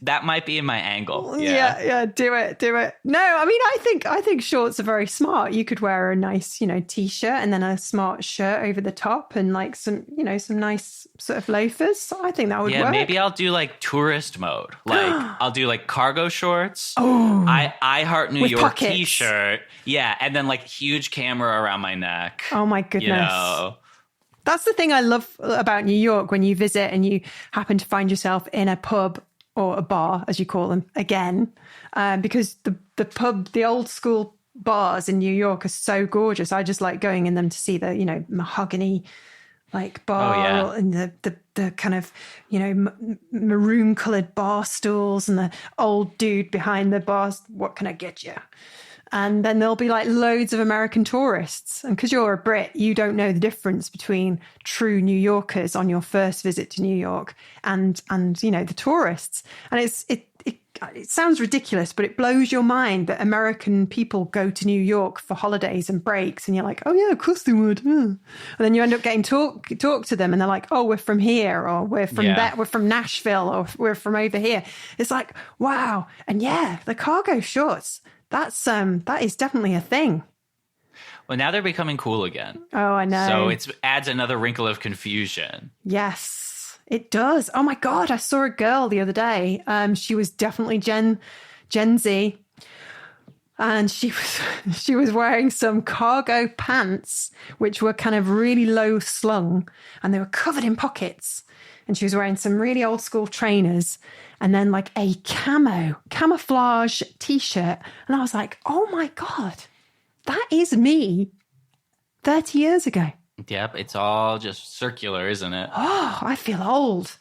that might be in my angle. Yeah, do it. No, I mean, I think shorts are very smart. You could wear a nice, t-shirt and then a smart shirt over the top and like some nice sort of loafers. I think that would work. Yeah, maybe I'll do like tourist mode. Like I'll do like cargo shorts. Oh, I Heart New with York pockets. t-shirt. Yeah, and then like huge camera around my neck. Oh my goodness. That's the thing I love about New York when you visit and you happen to find yourself in a pub or a bar, as you call them, again, because the old school bars in New York are so gorgeous. I just like going in them to see the, mahogany like bar and the kind of, maroon colored bar stools and the old dude behind the bars. What can I get you? And then there'll be like loads of American tourists. And because you're a Brit, you don't know the difference between true New Yorkers on your first visit to New York and the tourists. And it sounds ridiculous, but it blows your mind that American people go to New York for holidays and breaks. And you're like, oh yeah, of course they would. And then you end up getting talk to them and they're like, oh, we're from here, or we're from we're from Nashville, or we're from over here. It's like, wow. And yeah, the cargo shorts. That is definitely a thing. Well, now they're becoming cool again. Oh, I know. So it adds another wrinkle of confusion. Yes, it does. Oh my God, I saw a girl the other day. She was definitely Gen Z, and she was wearing some cargo pants, which were kind of really low slung, and they were covered in pockets. And she was wearing some really old school trainers and then like a camouflage t-shirt. And I was like, oh my God, that is me 30 years ago. Yep, it's all just circular, isn't it? Oh, I feel old.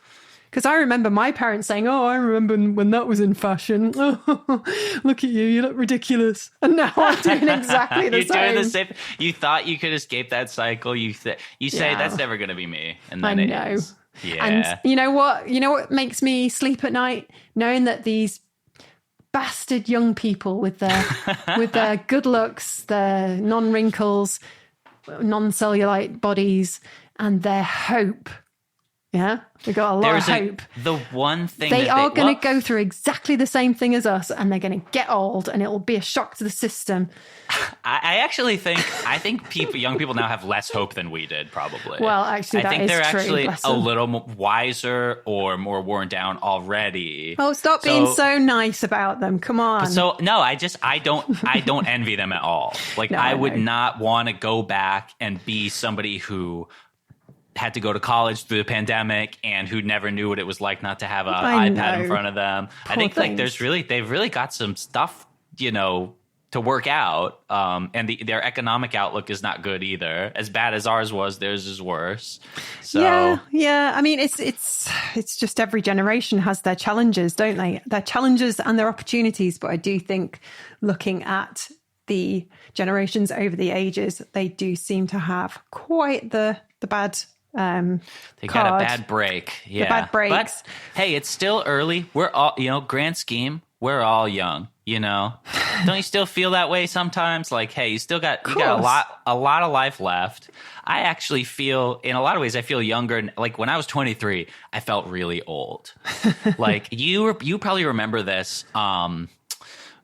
Because I remember my parents saying, oh, I remember when that was in fashion. Oh, look at you look ridiculous. And now I'm doing exactly the same. You're doing the same. You thought you could escape that cycle. You say, that's never going to be me. And then it is. Yeah. And you know what makes me sleep at night? Knowing that these bastard young people with their good looks, their non-wrinkles, non-cellulite bodies, and their hope. Yeah, we got a lot of hope. The one thing they are going to go through exactly the same thing as us, and they're going to get old, and it will be a shock to the system. I think young people now have less hope than we did, probably. Well, actually, I think they're actually a little wiser or more worn down already. Oh, stop being so nice about them! Come on. So no, I don't envy them at all. Like no, I would not want to go back and be somebody who had to go to college through the pandemic and who never knew what it was like not to have an iPad in front of them. I think things. They've really got some stuff, to work out. And their economic outlook is not good either. As bad as ours was, theirs is worse. So yeah. I mean, it's just every generation has their challenges, don't they? Their challenges and their opportunities. But I do think looking at the generations over the ages, they do seem to have quite the bad they got a bad break. Yeah. The bad breaks. But hey, it's still early. We're all, grand scheme, we're all young, Don't you still feel that way sometimes? Like, hey, you got a lot of life left. I actually feel, in a lot of ways, I feel younger. Like when I was 23, I felt really old. Like you probably remember this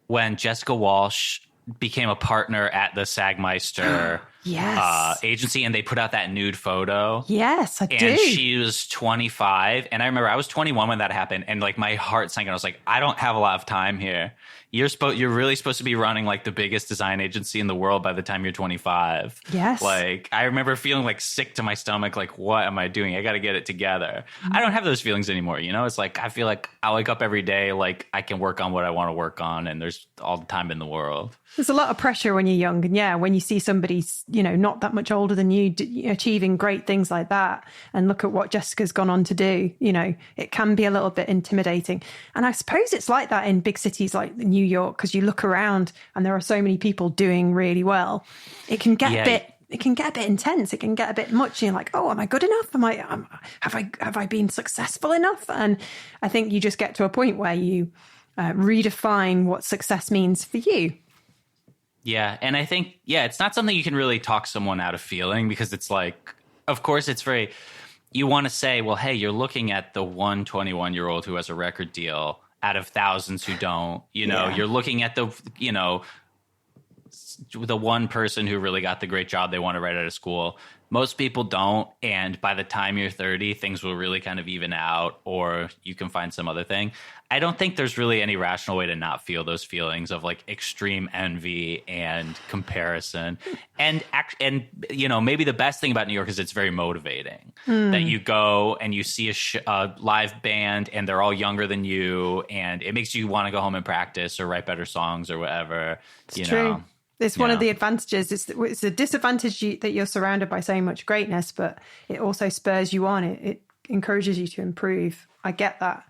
when Jessica Walsh became a partner at the Sagmeister. Yes. agency, and they put out that nude photo. Yes, I do. And she was 25. And I remember I was 21 when that happened. And like my heart sank. And I was like, I don't have a lot of time here. You're really supposed to be running like the biggest design agency in the world by the time you're 25. Yes. Like I remember feeling like sick to my stomach. Like, what am I doing? I got to get it together. I don't have those feelings anymore. You know, it's like, I feel like I wake up every day. Like I can work on what I want to work on. And there's all the time in the world. There's a lot of pressure when you're young. And yeah, when you see somebody, you know, not that much older than you achieving great things like that, and look at what Jessica's gone on to do, you know, it can be a little bit intimidating. And I suppose it's like that in big cities like New York, because you look around and there are so many people doing really well. It can get a bit intense. It can get a bit much. You're like, oh, am I good enough? Have I been successful enough? And I think you just get to a point where you redefine what success means for you. Yeah. And I think, it's not something you can really talk someone out of feeling, because it's like, of course, it's very, you want to say, well, hey, you're looking at the one 21-year-old who has a record deal out of thousands who don't, you're looking at the one person who really got the great job they want to right out of school. Most people don't. And by the time you're 30, things will really kind of even out, or you can find some other thing. I don't think there's really any rational way to not feel those feelings of like extreme envy and comparison. And maybe the best thing about New York is it's very motivating that you go and you see a live band and they're all younger than you, and it makes you want to go home and practice or write better songs or whatever. It's true. It's one of the advantages. It's a disadvantage that you're surrounded by so much greatness, but it also spurs you on. It encourages you to improve. I get that.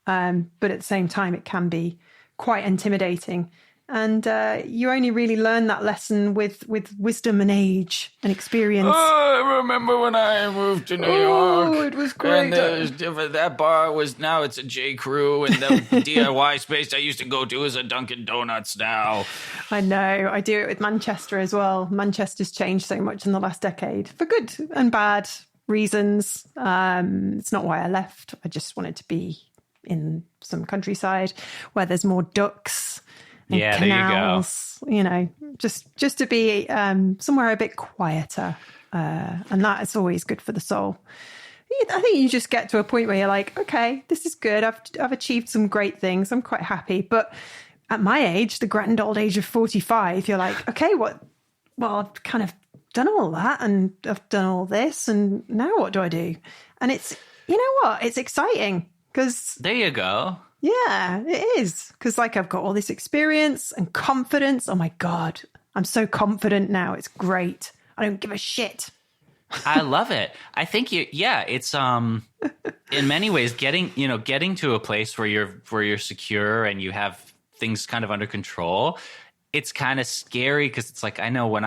But at the same time, it can be quite intimidating. And you only really learn that lesson with wisdom and age and experience. Oh, I remember when I moved to New York. Oh, it was great. And that bar now it's a J. Crew, and the DIY space I used to go to is a Dunkin' Donuts now. I know. I do it with Manchester as well. Manchester's changed so much in the last decade, for good and bad reasons. It's not why I left. I just wanted to be in some countryside where there's more ducks and canals, just to be somewhere a bit quieter. And that is always good for the soul. I think you just get to a point where you're like, okay, this is good. I've achieved some great things. I'm quite happy. But at my age, the grand old age of 45, you're like, okay, well, I've kind of done all that and I've done all this. And now what do I do? And it's, you know what? It's exciting because... There you go. Yeah, it is. Because I've got all this experience and confidence. Oh my God, I'm so confident now. It's great. I don't give a shit. I love it. I think it's in many ways getting to a place where you're secure and you have things kind of under control. It's kind of scary because it's like, I know when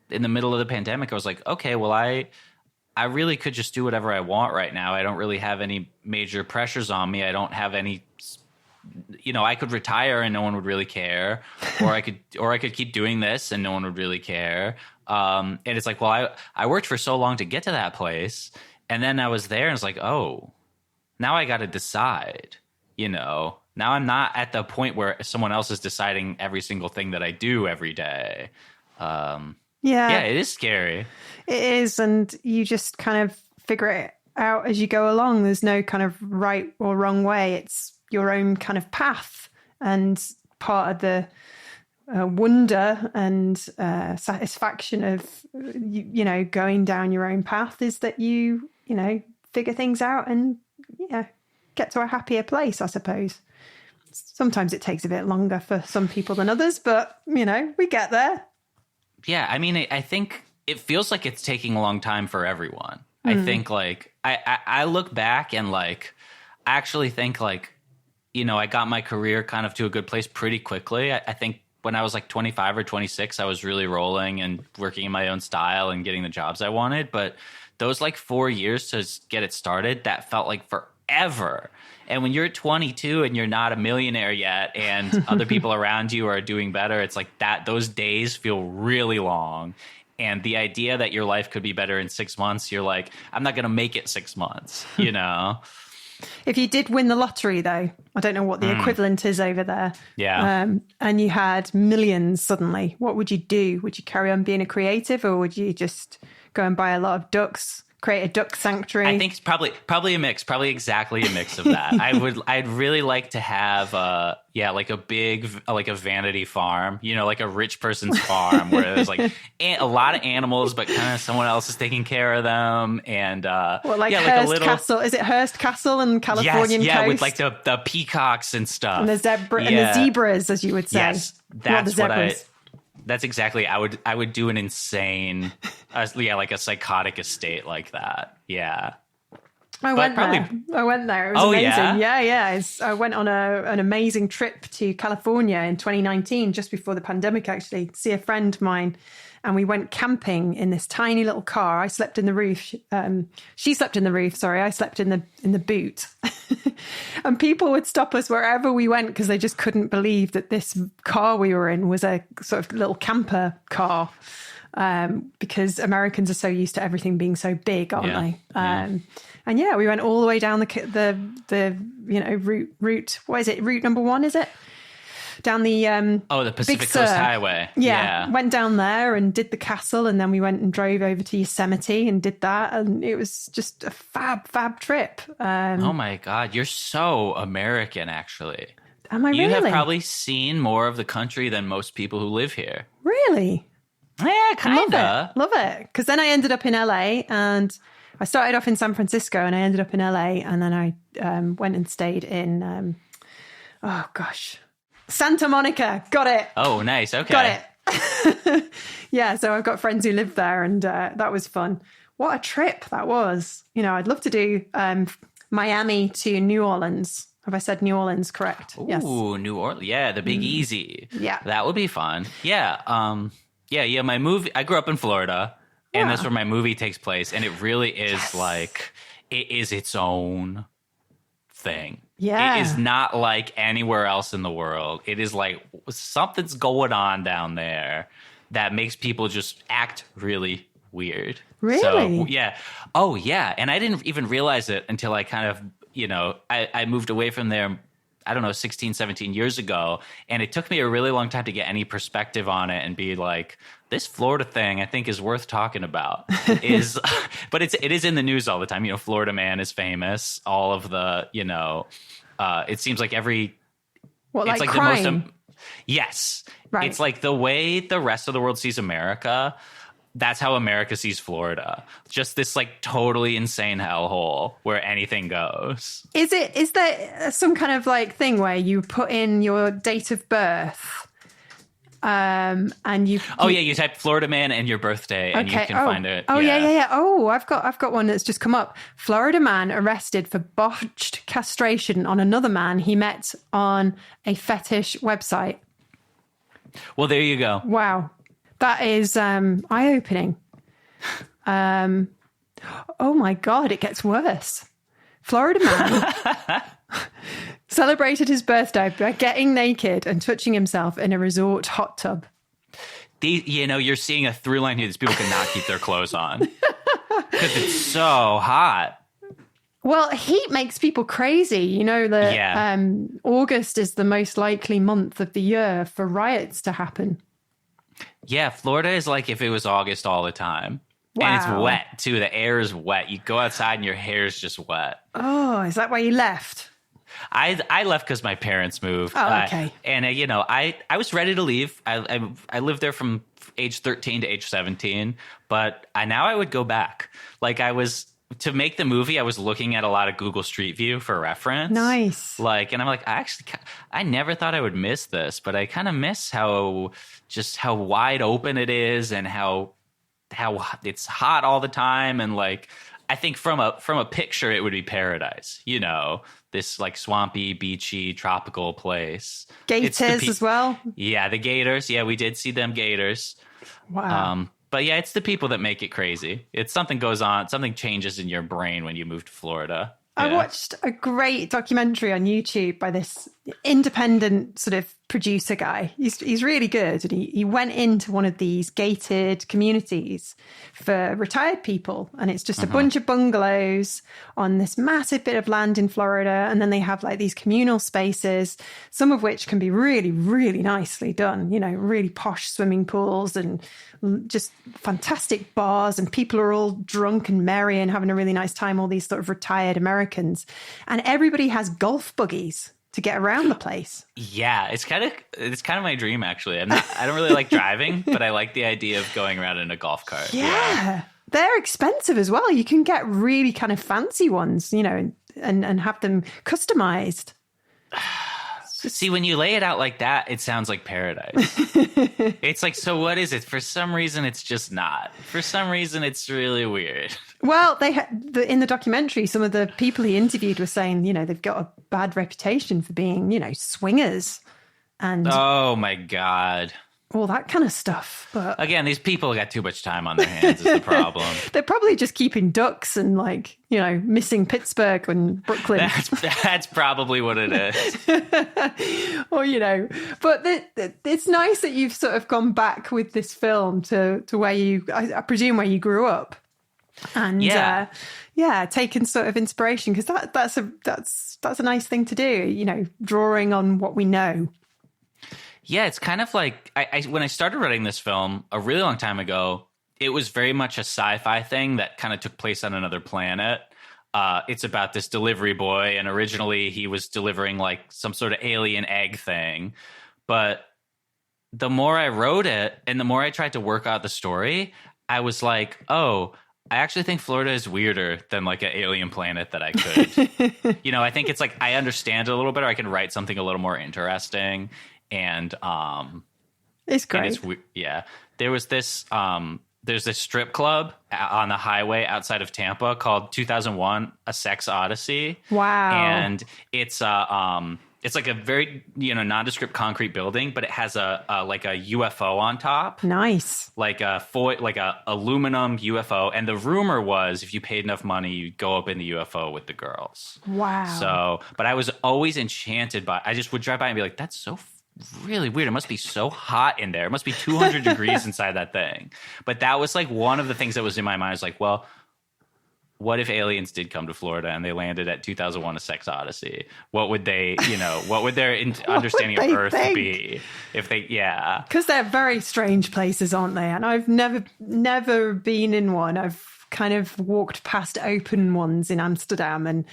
in the middle of the pandemic, I was like, okay, well, I really could just do whatever I want right now. I don't really have any major pressures on me. I don't have any, I could retire and no one would really care, or I could keep doing this and no one would really care. And it's like, well, I worked for so long to get to that place. And then I was there and it's like, oh, now I got to decide, now I'm not at the point where someone else is deciding every single thing that I do every day. Yeah, it is scary. It is. And you just kind of figure it out as you go along. There's no kind of right or wrong way. It's your own kind of path. And part of the wonder and satisfaction of, going down your own path is that you figure things out and, get to a happier place, I suppose. Sometimes it takes a bit longer for some people than others, but, we get there. Yeah, I mean, I think it feels like it's taking a long time for everyone. I think I look back and I actually think I got my career kind of to a good place pretty quickly. I think when I was 25 or 26, I was really rolling and working in my own style and getting the jobs I wanted. But those 4 years to get it started, that felt like forever. And when you're 22 and you're not a millionaire yet and other people around you are doing better, it's like that. Those days feel really long. And the idea that your life could be better in 6 months, you're like, I'm not going to make it 6 months, If you did win the lottery, though, I don't know what the equivalent is over there. Yeah. And you had millions suddenly, what would you do? Would you carry on being a creative, or would you just go and buy a lot of ducks, create a duck sanctuary? I think it's probably a mix, probably exactly a mix of that. I'd really like to have like a big, like a vanity farm, like a rich person's farm where there's like a lot of animals, but kind of someone else is taking care of them. And Hearst like a little Castle. Is it Hearst Castle in Californian coast? Yeah, with like the peacocks and stuff. And the zebras, as you would say. Yes, that's exactly. I would do an insane, like a psychotic estate like that. Yeah. I went there. It was amazing. Yeah. I went on an amazing trip to California in 2019, just before the pandemic, actually, to see a friend of mine. And we went camping in this tiny little car. I slept in the roof. She slept in the roof. Sorry, I slept in the boot. And people would stop us wherever we went because they just couldn't believe that this car we were in was a sort of little camper car. Because Americans are so used to everything being so big, aren't they? And we went all the way down the route. What is it? Route number 1, is it? Down the the Pacific Coast Highway. Yeah, went down there and did the castle, and then we went and drove over to Yosemite and did that, and it was just a fab trip. Oh my God, you're so American, actually. Am I really? You have probably seen more of the country than most people who live here. Really? Yeah, kinda. Love it. Because then I ended up in LA, and I started off in San Francisco, and I ended up in LA, and then I went and stayed in Santa Monica. Got it. Oh, nice. Okay. Got it. Yeah, so I've got friends who live there, and that was fun. What a trip that was. I'd love to do Miami to New Orleans. Have I said New Orleans correct? Ooh, yes. New Orleans. Yeah, the Big Easy. Yeah. That would be fun. Yeah. My movie, I grew up in Florida, and that's where my movie takes place, and it really is it is its own thing. Yeah. It is not like anywhere else in the world. It is like something's going on down there that makes people just act really weird. Really? So, yeah. Oh, yeah. And I didn't even realize it until I kind of, I moved away from there, I don't know, 16, 17 years ago. And it took me a really long time to get any perspective on it and be like, this Florida thing I think is worth talking about. But it is in the news all the time. Florida Man is famous. All of the, it seems like every... What, it's like crime? The most, yes. Right. It's like the way the rest of the world sees America, that's how America sees Florida. Just this like totally insane hellhole where anything goes. Is there some kind of like thing where you put in your date of birth? And you type Florida Man and your birthday, and you can find it. Oh yeah. Oh, I've got one that's just come up. Florida man arrested for botched castration on another man he met on a fetish website. Well, there you go. Wow, that is eye-opening. Oh my God, it gets worse. Florida man celebrated his birthday by getting naked and touching himself in a resort hot tub. You're seeing a through line here. These people cannot keep their clothes on because it's so hot. Well, heat makes people crazy. August is the most likely month of the year for riots to happen. Yeah, Florida is like if it was August all the time. Wow. And it's wet, too. The air is wet. You go outside and your hair is just wet. Oh, is that why you left? I left because my parents moved. Oh, okay. I was ready to leave. I lived there from age 13 to age 17, but now I would go back. To make the movie, I was looking at a lot of Google Street View for reference. Nice. And I'm like, I never thought I would miss this, but I kind of miss how wide open it is and how it's hot all the time. And I think from a picture, it would be paradise, this like swampy, beachy, tropical place. Gators as well. Yeah. The gators. Yeah. We did see them gators. Wow. But yeah, it's the people that make it crazy. It's something goes on. Something changes in your brain when you move to Florida. Yeah. I watched a great documentary on YouTube by this independent sort of producer guy. He's really good. And he went into one of these gated communities for retired people. And it's just a bunch of bungalows on this massive bit of land in Florida. And then they have like these communal spaces, some of which can be really, really nicely done, you know, really posh swimming pools and just fantastic bars. And people are all drunk and merry and having a really nice time, all these sort of retired Americans. And everybody has golf buggies to get around the place. Yeah, it's kind of my dream, actually. I don't really like driving, but I like the idea of going around in a golf cart. Yeah. They're expensive as well. You can get really kind of fancy ones, you know, and have them customized. See, when you lay it out like that, it sounds like paradise. It's like, so what is it? For some reason, it's just not. For some reason, it's really weird. Well, in the documentary, some of the people he interviewed were saying, you know, they've got a bad reputation for being, you know, swingers and oh my God, all that kind of stuff. But again, these people got too much time on their hands is the problem. They're probably just keeping ducks and like, you know, missing Pittsburgh and Brooklyn. That's probably what it is. Or, you know, but it's nice that you've sort of gone back with this film to where I presume where you grew up. And taken sort of inspiration, because that's a nice thing to do, you know, drawing on what we know. Yeah, it's kind of like when I started writing this film a really long time ago, it was very much a sci-fi thing that kind of took place on another planet. It's about this delivery boy, and originally he was delivering like some sort of alien egg thing. But the more I wrote it and the more I tried to work out the story, I was like, oh, I actually think Florida is weirder than like an alien planet that I could. You know, I think it's like I understand it a little better. I can write something a little more interesting. And it's great. There was this there's this strip club on the highway outside of Tampa called 2001: A Sex Odyssey. Wow. And it's like a very, you know, nondescript concrete building, but it has a UFO on top. Nice. Like a aluminum UFO. And the rumor was if you paid enough money, you'd go up in the UFO with the girls. Wow. So, but I was always enchanted I just would drive by and be like, that's so really weird. It must be so hot in there. It must be 200 degrees inside that thing. But that was like one of the things that was in my mind. I was like, well, what if aliens did come to Florida and they landed at 2001: A Sex Odyssey? What would they, you know, what would their understanding of Earth be if they, yeah. Because they're very strange places, aren't they? And I've never been in one. I've kind of walked past open ones in Amsterdam, and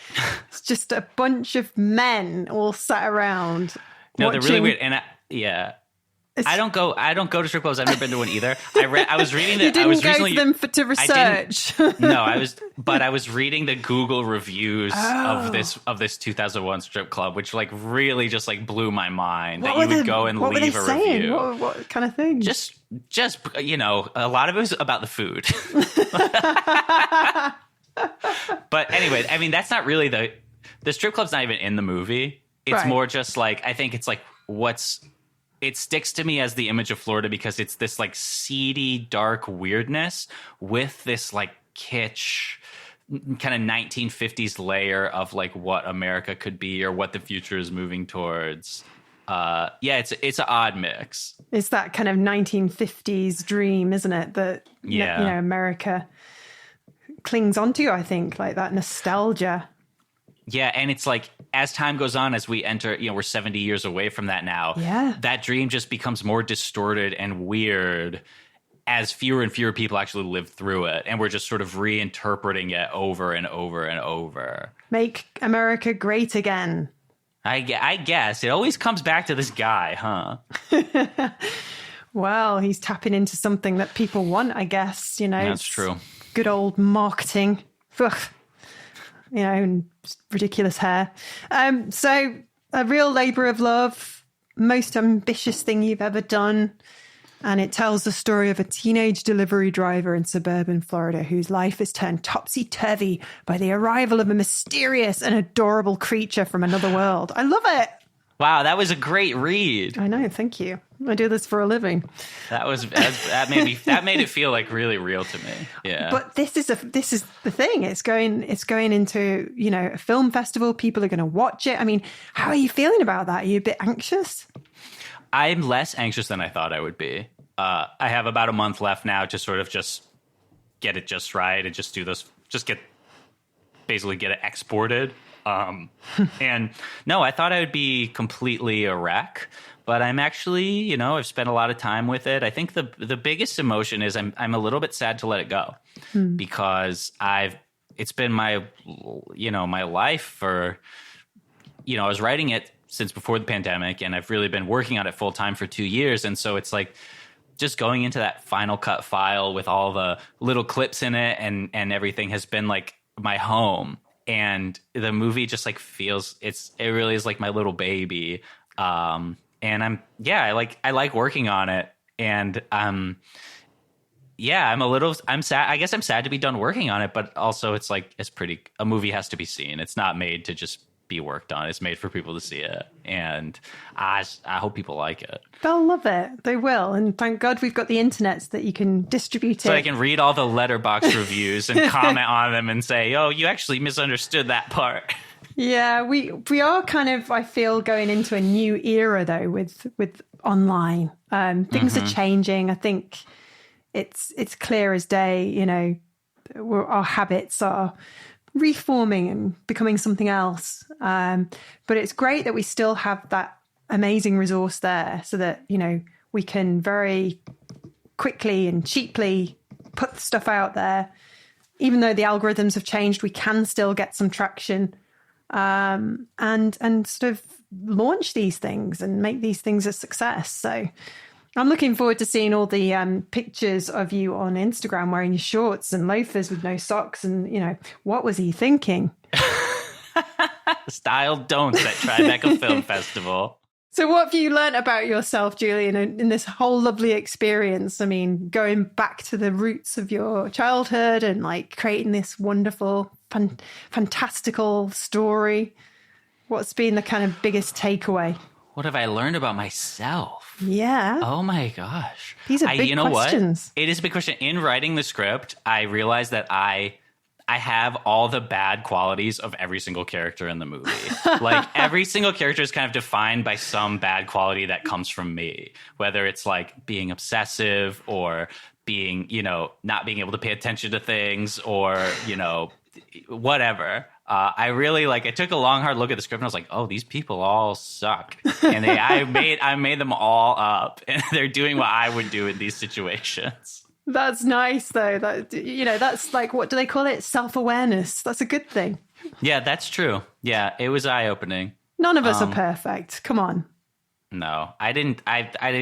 it's just a bunch of men all sat around. No, watching. they're really weird. And I don't go to strip clubs. I've never been to one either. I was reading You didn't go to them to research. No, I was reading the Google reviews of this 2001 strip club, which like really just like blew my mind. That you would go and leave a review. What kind of thing? Just you know, a lot of it was about the food. But anyway, I mean, that's not really the strip club's not even in the movie. It's more just like, I think it's like it sticks to me as the image of Florida because it's this like seedy, dark weirdness with this like kitsch kind of 1950s layer of like what America could be or what the future is moving towards. It's an odd mix. It's that kind of 1950s dream, isn't it? That you know, America clings onto, I think, like that nostalgia. Yeah, and it's like as time goes on, as we enter, you know, we're 70 years away from that now. Yeah. That dream just becomes more distorted and weird as fewer and fewer people actually live through it. And we're just sort of reinterpreting it over and over and over. Make America great again. I guess. It always comes back to this guy, huh? Well, he's tapping into something that people want, I guess. You know, that's true. Good old marketing. Ugh. You know, and ridiculous hair. So a real labour of love, most ambitious thing you've ever done. And it tells the story of a teenage delivery driver in suburban Florida whose life is turned topsy-turvy by the arrival of a mysterious and adorable creature from another world. I love it. Wow, that was a great read. I know, thank you. I do this for a living. That made it feel like really real to me. Yeah. But this is the thing. It's going into, a film festival. People are going to watch it. I mean, how are you feeling about that? Are you a bit anxious? I'm less anxious than I thought I would be. I have about a month left now to sort of just get it just right and just do this, basically get it exported. And no, I thought I would be completely a wreck, but I'm actually, I've spent a lot of time with it. I think the biggest emotion is I'm a little bit sad to let it go because it's been my life for, I was writing it since before the pandemic and I've really been working on it full time for 2 years. And so it's like just going into that Final Cut file with all the little clips in it and everything has been like my home. And the movie just like feels it really is like my little baby. And I like working on it. And I'm sad. I guess I'm sad to be done working on it, but also it's like, a movie has to be seen. It's not made to just be worked on. It's made for people to see it. And I hope people like it. They'll love it. They will. And thank God we've got the internet so that you can distribute it. So I can read all the Letterboxd reviews and comment on them and say, oh, you actually misunderstood that part. Yeah, we are kind of, I feel, going into a new era though with online. Things are changing. I think it's clear as day, our habits are reforming and becoming something else. But it's great that we still have that amazing resource there so that, we can very quickly and cheaply put stuff out there. Even though the algorithms have changed, we can still get some traction and sort of launch these things and make these things a success. So I'm looking forward to seeing all the pictures of you on Instagram wearing your shorts and loafers with no socks. And, what was he thinking? Style don'ts at Tribeca Film Festival. So what have you learned about yourself, Julian, in this whole lovely experience? I mean, going back to the roots of your childhood and like creating this wonderful, fantastical story. What's been the kind of biggest takeaway? What have I learned about myself? Yeah. Oh my gosh. These are big questions. What? It is a big question. In writing the script, I realized that I have all the bad qualities of every single character in the movie. Like every single character is kind of defined by some bad quality that comes from me, whether it's like being obsessive or being, not being able to pay attention to things or, whatever. I took a long, hard look at the script and I was like, oh, these people all suck. And I made them all up and they're doing what I would do in these situations. That's nice though. That's like, what do they call it? Self-awareness. That's a good thing. Yeah, that's true. Yeah, it was eye-opening. None of us are perfect. Come on. No, I didn't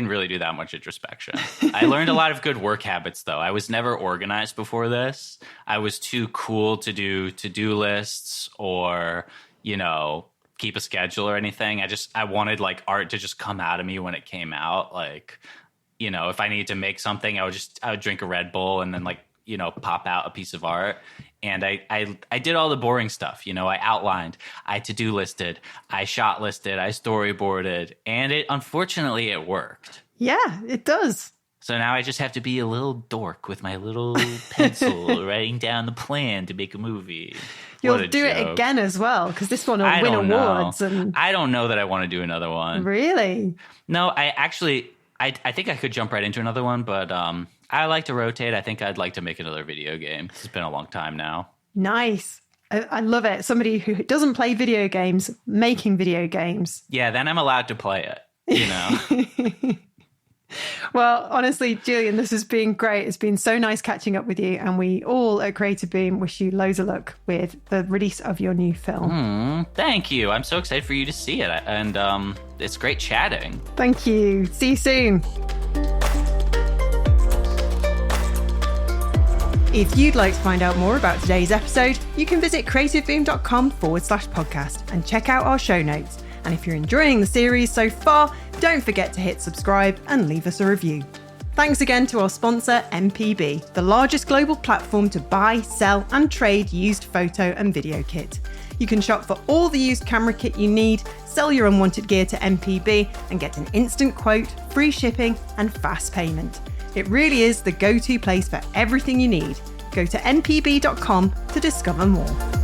really do that much introspection. I learned a lot of good work habits though. I was never organized before this. I was too cool to do to-do lists or, keep a schedule or anything. I wanted like art to just come out of me when it came out. Like, if I needed to make something, I would drink a Red Bull and then pop out a piece of art. And I did all the boring stuff. I outlined, I to-do listed, I shot listed, I storyboarded, and unfortunately it worked. Yeah, it does. So now I just have to be a little dork with my little pencil writing down the plan to make a movie. You'll do it again as well, because this one will win awards. And I don't know that I want to do another one. Really? No, I think I could jump right into another one, but I like to rotate. I think I'd like to make another video game. It's been a long time now. Nice. I love it. Somebody who doesn't play video games, making video games. Yeah, then I'm allowed to play it, Well, honestly, Julian, this has been great. It's been so nice catching up with you. And we all at Creative Boom wish you loads of luck with the release of your new film. Thank you. I'm so excited for you to see it. And it's great chatting. Thank you. See you soon. If you'd like to find out more about today's episode, you can visit creativeboom.com/podcast and check out our show notes. And if you're enjoying the series so far, don't forget to hit subscribe and leave us a review. Thanks again to our sponsor, MPB, the largest global platform to buy, sell, and trade used photo and video kit. You can shop for all the used camera kit you need, sell your unwanted gear to MPB, and get an instant quote, free shipping, and fast payment. It really is the go-to place for everything you need. Go to npb.com to discover more.